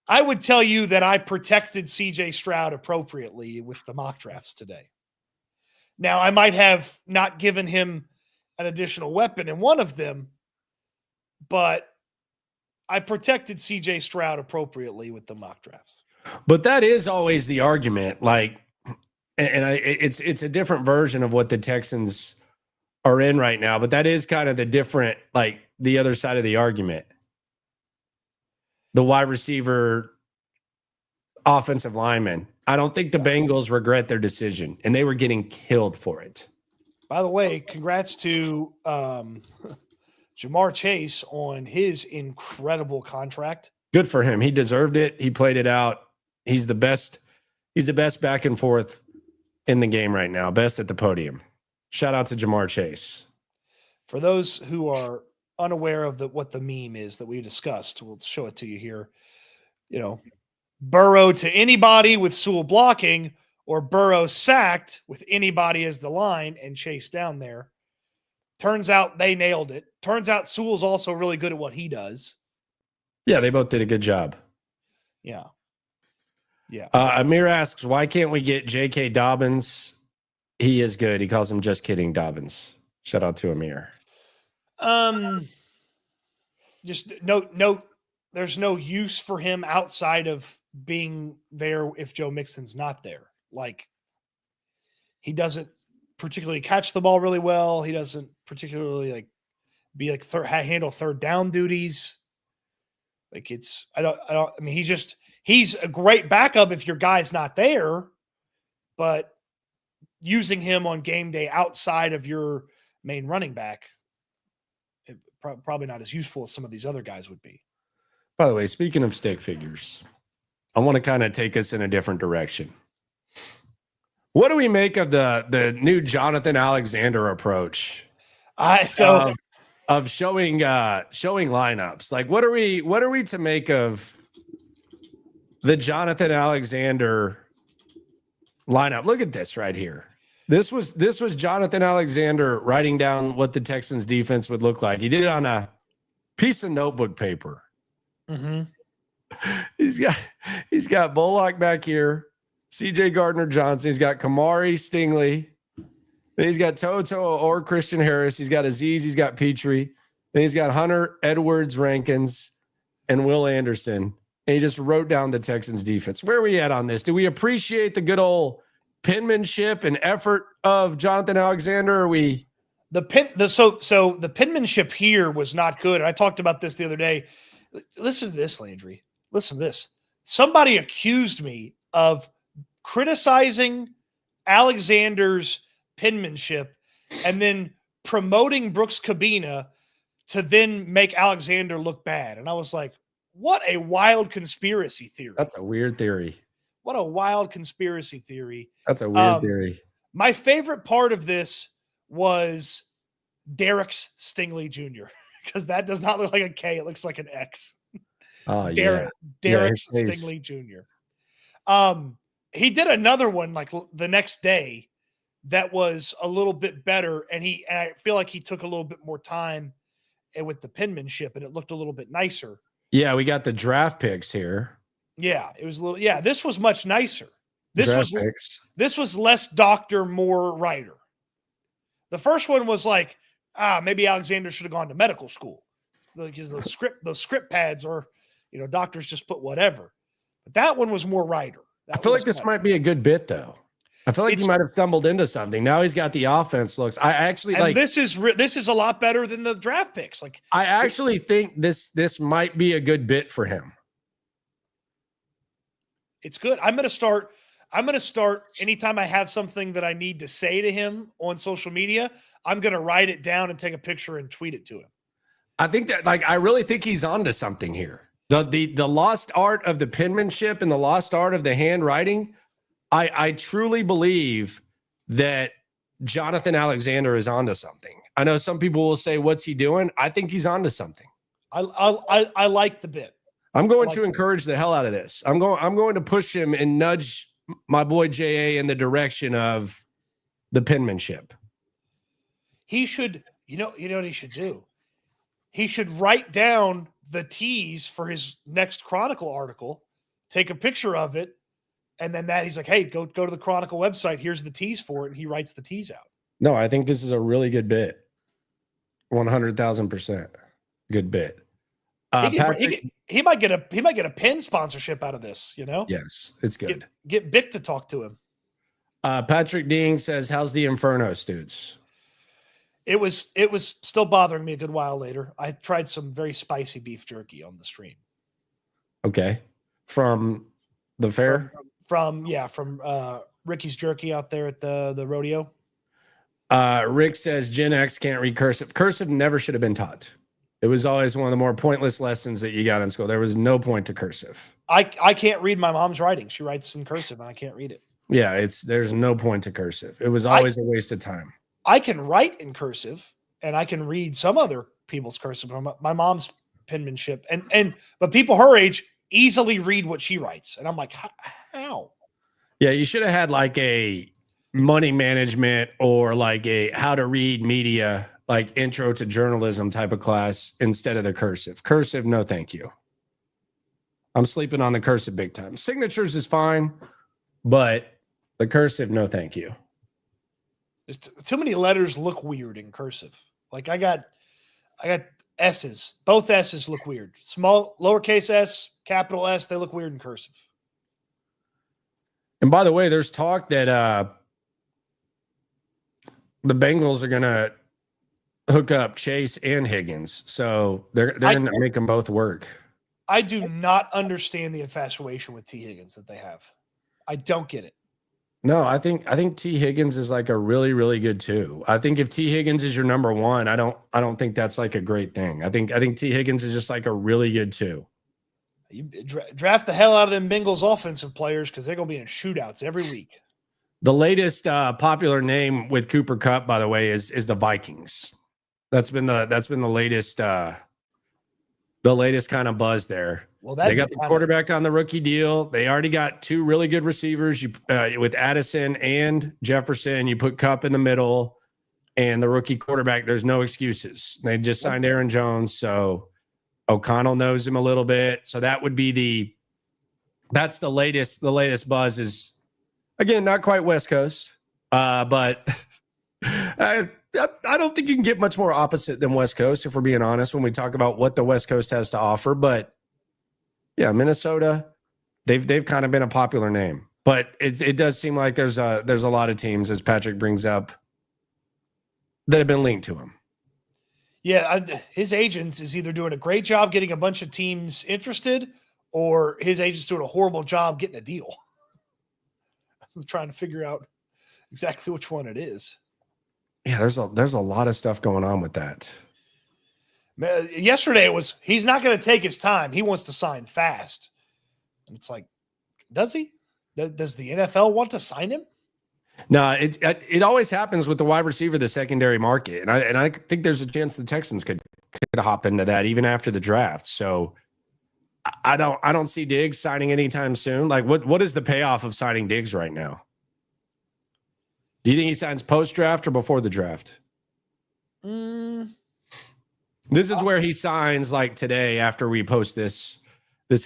I would tell you that I protected CJ Stroud appropriately with the mock drafts today. Now, I might have not given him an additional weapon in one of them, but I protected CJ Stroud appropriately with the mock drafts. But that is always the argument. Like, it's a different version of what the Texans are in right now, but that is kind of the other side of the argument. The wide receiver, offensive lineman. I don't think the Bengals regret their decision, and they were getting killed for it. By the way, congrats to Jamar Chase on his incredible contract. Good for him. He deserved it. He played it out. He's the best. He's the best back and forth in the game right now. Best at the podium. Shout out to Jamar Chase. For those who are unaware of what the meme is that we discussed, we'll show it to you here. Burrow to anybody with Sewell blocking, or Burrow sacked with anybody as the line and Chase down there. Turns out they nailed it. Turns out Sewell's also really good at what he does. Yeah, they both did a good job. Yeah. Amir asks, why can't we get J.K. Dobbins? He is good. He calls him just kidding Dobbins. Shout out to Amir. Just no, there's no use for him outside of being there if Joe Mixon's not there. Like, he doesn't particularly catch the ball really well. He doesn't particularly handle third down duties. Like, he's a great backup if your guy's not there, but using him on game day outside of your main running back, probably not as useful as some of these other guys would be. By the way, speaking of stick figures, I want to kind of take us in a different direction. What do we make of the new Jonathan Alexander approach? Of showing lineups. Like, what are we to make of the Jonathan Alexander lineup? Look at this right here. This was Jonathan Alexander writing down what the Texans defense would look like. He did it on a piece of notebook paper. Mm-hmm. He's got Bullock back here, CJ Gardner-Johnson. He's got Kamari Stingley. Then he's got Toto or Christian Harris. He's got Aziz. He's got Petrie. Then he's got Hunter, Edwards, Rankins, and Will Anderson. And he just wrote down the Texans defense. Where are we at on this? Do we appreciate the good old penmanship and effort of Jonathan Alexander? Or the penmanship here was not good. I talked about this the other day. Listen to this, Landry. Listen to this. Somebody accused me of criticizing Alexander's penmanship and then promoting Brooks Cabina to then make Alexander look bad. And I was like, what a wild conspiracy theory. That's a weird theory. What a wild conspiracy theory. That's a weird theory. My favorite part of this was Derek's Stingley Jr. because that does not look like a K. It looks like an X. Oh, Derek's Stingley Jr. He did another one like the next day that was a little bit better. And I feel like he took a little bit more time with the penmanship and it looked a little bit nicer. Yeah, we got the draft picks here. Yeah, it was a little. Yeah, this was much nicer. This was less doctor, more writer. The first one was like, maybe Alexander should have gone to medical school because the script pads are, doctors just put whatever. But that one was more writer. I feel like this might be a good bit though. I feel like he might have stumbled into something. Now he's got the offense looks. I actually like this is a lot better than the draft picks. Like I actually think this might be a good bit for him. It's good. I'm going to start anytime I have something that I need to say to him on social media, I'm going to write it down and take a picture and tweet it to him. I think that I really think he's onto something here. The lost art of the penmanship and the lost art of the handwriting. I truly believe that Jonathan Alexander is onto something. I know some people will say, what's he doing? I think he's onto something. I like the bit. I'm going to encourage the hell out of this. I'm going to push him and nudge my boy JA in the direction of the penmanship. He should, you know what he should do? He should write down the tease for his next Chronicle article, take a picture of it, and then he's like, hey, go to the Chronicle website. Here's the tease for it. And he writes the tease out. No, I think this is a really good bit. 100,000% good bit. He might get a pen sponsorship out of this, Yes, it's good. Get Bick to talk to him. Patrick Dean says, how's the Inferno, Stoots? It was still bothering me a good while later. I tried some very spicy beef jerky on the stream. Okay. From the fair? From Ricky's Jerky out there at the rodeo. Rick says Gen X can't read cursive. Cursive never should have been taught. It was always one of the more pointless lessons that you got in school. There was no point to cursive. I can't read my mom's writing. She writes in cursive and I can't read it. Yeah, there's no point to cursive. It was always a waste of time. I can write in cursive and I can read some other people's cursive. My mom's penmanship but people her age easily read what she writes. And I'm like, how? Yeah, you should have had like a money management or like a how to read media, like intro to journalism type of class instead of the cursive. Cursive, no thank you. I'm sleeping on the cursive big time. Signatures is fine, but the cursive, no thank you. Too many letters look weird in cursive. Like I got S's. Both S's look weird. Small, lowercase s, capital S, they look weird in cursive. And by the way, there's talk that the Bengals are going to hook up Chase and Higgins. So they're going to make them both work. I do not understand the infatuation with T. Higgins that they have. I don't get it. No, I think T. Higgins is like a really, really good two. I think if T. Higgins is your number one, I don't think that's like a great thing. I think T. Higgins is just like a really good two. You draft the hell out of them Bengals offensive players because they're going to be in shootouts every week. The latest popular name with Cooper Kupp, by the way, is the Vikings. That's been the latest kind of buzz there. Well, they got the quarterback on the rookie deal. They already got two really good receivers. With Addison and Jefferson, you put Kupp in the middle, and the rookie quarterback. There's no excuses. They just signed Aaron Jones, so O'Connell knows him a little bit. So that would be that's the latest. The latest buzz is, again, not quite West Coast, but I don't think you can get much more opposite than West Coast, if we're being honest, when we talk about what the West Coast has to offer. But yeah, Minnesota, they've kind of been a popular name, but it does seem like there's a lot of teams, as Patrick brings up, that have been linked to him. Yeah, his agent is either doing a great job getting a bunch of teams interested, or his agent's doing a horrible job getting a deal. I'm trying to figure out exactly which one it is. Yeah, there's a lot of stuff going on with that. Yesterday it was he's not going to take his time. He wants to sign fast. And it's like, does he? Does the NFL want to sign him? No, it always happens with the wide receiver, the secondary market, and I think there's a chance the Texans could hop into that even after the draft. So I don't see Diggs signing anytime soon. Like, what is the payoff of signing Diggs right now? Do you think he signs post draft or before the draft? This is where he signs like today after we post this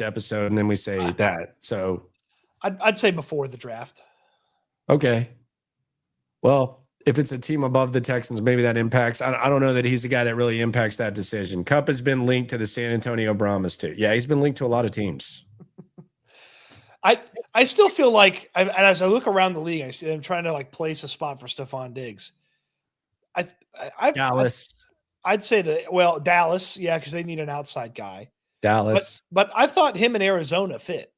episode, and then we say that. So I'd say before the draft. Okay. Well, if it's a team above the Texans, maybe that impacts. I don't know that he's the guy that really impacts that decision. Kupp has been linked to the San Antonio Brahmas too. Yeah, he's been linked to a lot of teams. I still feel like, as I look around the league, I'm trying to like place a spot for Stefon Diggs. Dallas. I'd say Dallas, yeah, because they need an outside guy. Dallas. But I've thought him in Arizona fit.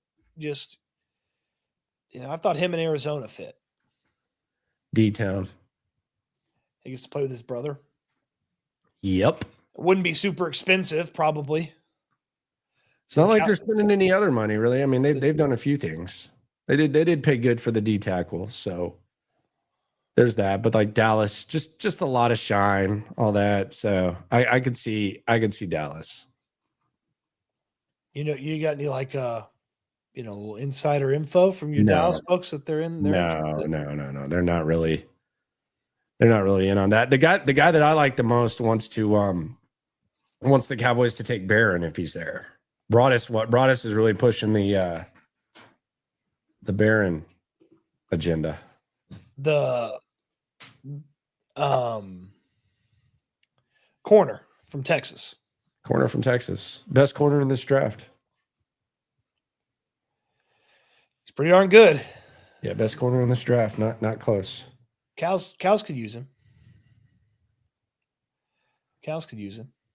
I've thought him in Arizona fit. D-Town. He gets to play with his brother. Yep. It wouldn't be super expensive, probably. It's not like they're spending any other money, really. I mean, they've done a few things. They did pay good for the D tackle, so there's that. But like Dallas, just a lot of shine, all that. So I could see Dallas. You got any like little insider info from your Dallas folks that they're in there? No. They're not really in on that. The guy that I like the most wants the Cowboys to take Barron if he's there. Broadus is really pushing the Barron agenda. The corner from Texas. Best corner in this draft. He's pretty darn good. Yeah, best corner in this draft. Not close. Cows could use him.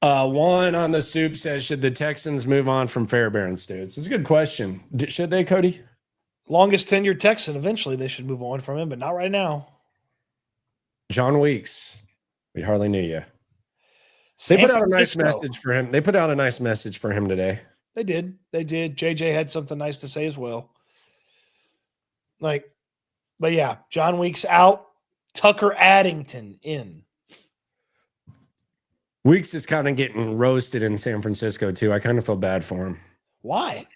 One on the soup says, should the Texans move on from Fairbairn Stoots? It's a good question. Should they, Cody? Longest tenured Texan. Eventually, they should move on from him, but not right now. John Weeks. We hardly knew you. They put out a nice message for him. They put out a nice message for him today. They did. JJ had something nice to say as well. But yeah, John Weeks out. Tucker Addington in. Weeks is kind of getting roasted in San Francisco too. I kind of feel bad for him. Why?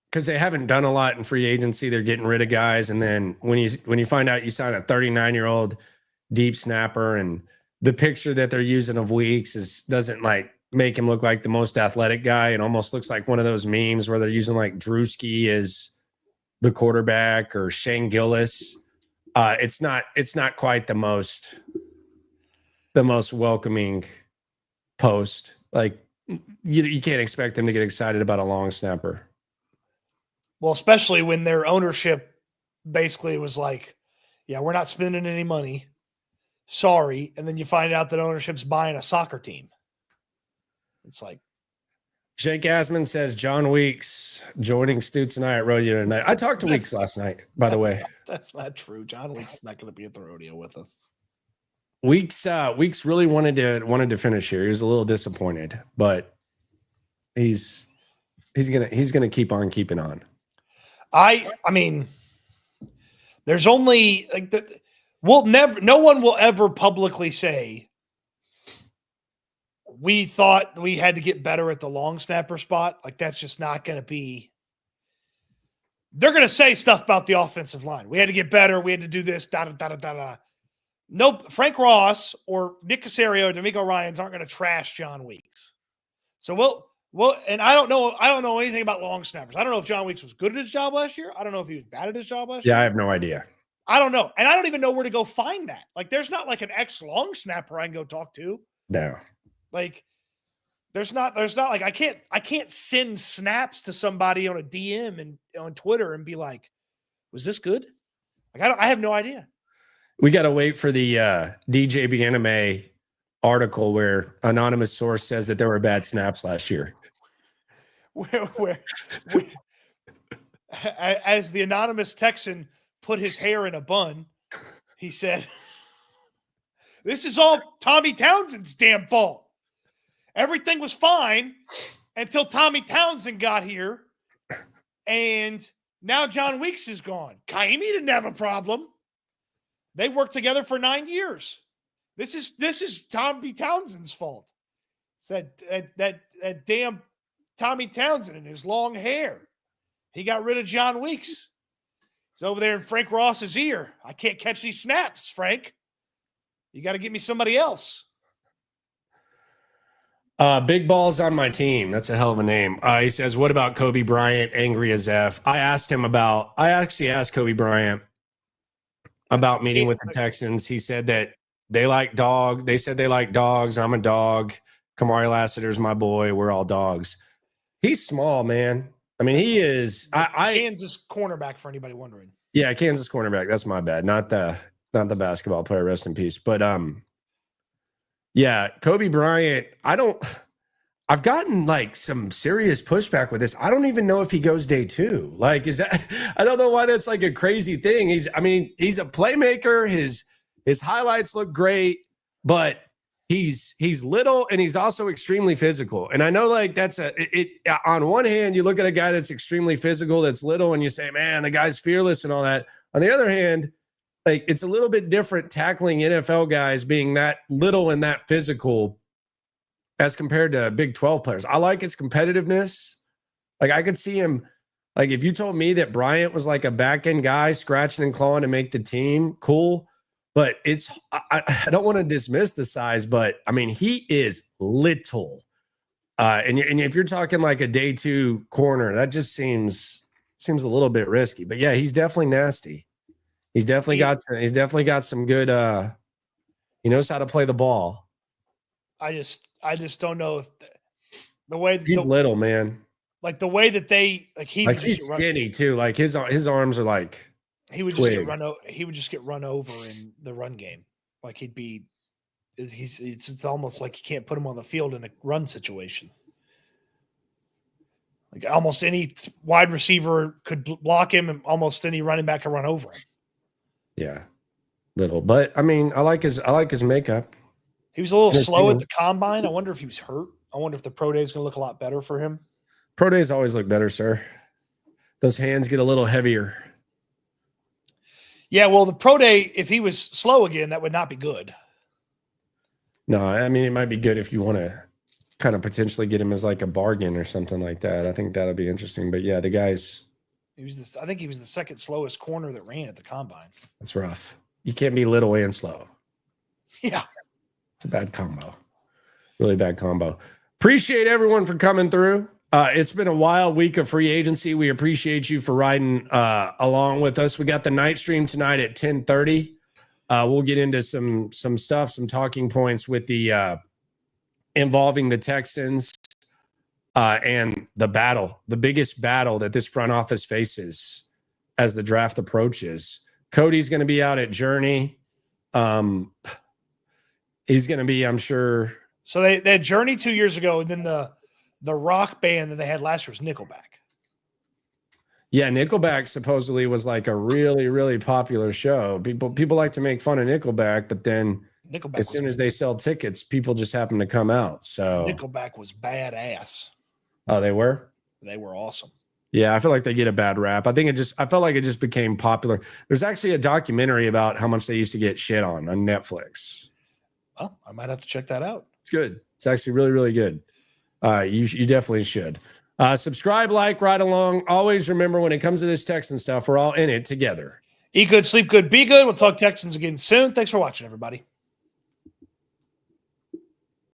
Because they haven't done a lot in free agency. They're getting rid of guys, and then when you find out you sign a 39-year-old deep snapper, and the picture that they're using of Weeks doesn't like make him look like the most athletic guy. It almost looks like one of those memes where they're using like Drewski as the quarterback or Shane Gillis. It's not quite the most welcoming post. Like you can't expect them to get excited about a long snapper. Well, especially when their ownership basically was like, yeah, we're not spending any money. Sorry. And then you find out that ownership's buying a soccer team. It's like. Jake Asman says John Weeks joining Stoots and I at rodeo tonight. I talked to Weeks last night, by the way. That's not true. John Weeks is not going to be at the rodeo with us. Weeks really wanted to finish here. He was a little disappointed, but he's gonna keep on keeping on. I mean, there's only like no one will ever publicly say we thought we had to get better at the long snapper spot. Like that's just not going to be. They're going to say stuff about the offensive line. We had to get better. We had to do this. Da da da da da. Nope. Frank Ross or Nick Caserio, D'Amico Ryans aren't going to trash John Weeks. So we'll, and I don't know anything about long snappers. I don't know if John Weeks was good at his job last year. I don't know if he was bad at his job last year. Yeah, I have no idea. I don't know. And I don't even know where to go find that. Like, there's not like an ex-long snapper I can go talk to. No. Like, there's not like I can't send snaps to somebody on a DM and on Twitter and be like, was this good? Like, I have no idea. We got to wait for the DJ Anime article where anonymous source says that there were bad snaps last year. Where as the anonymous Texan put his hair in a bun, he said, "This is all Tommy Townsend's damn fault. Everything was fine until Tommy Townsend got here, and now John Weeks is gone. Kaimi didn't have a problem. They worked together for 9 years. This is Tommy Townsend's fault. It's that damn Tommy Townsend and his long hair. He got rid of John Weeks. He's over there in Frank Ross's ear. I can't catch these snaps, Frank. You got to get me somebody else." Big Balls on my team. That's a hell of a name. He says, "What about Kobe Bryant? Angry as F." I actually asked Kobe Bryant about meeting with the Texans. He said that they like dogs. They said they like dogs. I'm a dog. Kamari Lassiter's my boy. We're all dogs. He's small, man. I mean, he is. Kansas cornerback, for anybody wondering. Yeah, Kansas cornerback. That's my bad. Not the basketball player. Rest in peace. But yeah, Kobe Bryant. I've gotten like some serious pushback with this. I don't even know if he goes day 2. Like, is that? I don't know why that's like a crazy thing. He's a playmaker. His highlights look great, but he's little and he's also extremely physical. And I know like that's on one hand, you look at a guy that's extremely physical, that's little, and you say, man, the guy's fearless and all that. On the other hand, like it's a little bit different tackling NFL guys being that little and that physical as compared to Big 12 players. I like his competitiveness. Like I could see him, like if you told me that Bryant was like a back end guy scratching and clawing to make the team, cool. But I don't want to dismiss the size, but I mean, he is little. And if you're talking like a day 2 corner, that just seems a little bit risky. But yeah, he's definitely nasty. He's definitely got some good. He knows how to play the ball. I just don't know if the way he's little, man. Like the way that they like he's skinny too. Like his arms are like. He would just get run over in the run game. Like it's almost like you can't put him on the field in a run situation. Like almost any wide receiver could block him, and almost any running back can run over him. Yeah, little, but I mean, I like his makeup. He was a little slow at the combine. I wonder if he was hurt. I wonder if the pro day is going to look a lot better for him. Pro days always look better, sir. Those hands get a little heavier. Yeah, well, the pro day, if he was slow again, that would not be good. No, I mean, it might be good if you want to kind of potentially get him as like a bargain or something like that. I think that'll be interesting. But yeah, the guys. I think he was the second slowest corner that ran at the combine. That's rough. You can't be little and slow. Yeah. It's a bad combo. Really bad combo. Appreciate everyone for coming through. It's been a wild week of free agency. We appreciate you for riding along with us. We got the night stream tonight at 10:30. We'll get into some stuff, some talking points with the involving the Texans and the biggest battle that this front office faces as the draft approaches. Cody's going to be out at Journey. He's going to be, I'm sure. So they had Journey 2 years ago, and then the rock band that they had last year was Nickelback. Yeah, Nickelback supposedly was like a really, really popular show. People like to make fun of Nickelback, but then as soon as they sell tickets, people just happen to come out. So Nickelback was badass. Oh, they were? They were awesome. Yeah, I feel like they get a bad rap. I felt like it just became popular. There's actually a documentary about how much they used to get shit on Netflix. Oh, I might have to check that out. It's good. It's actually really, really good. You definitely should. Subscribe, like, ride along. Always remember, when it comes to this Texan stuff, we're all in it together. Eat good, sleep good, be good. We'll talk Texans again soon. Thanks for watching, everybody.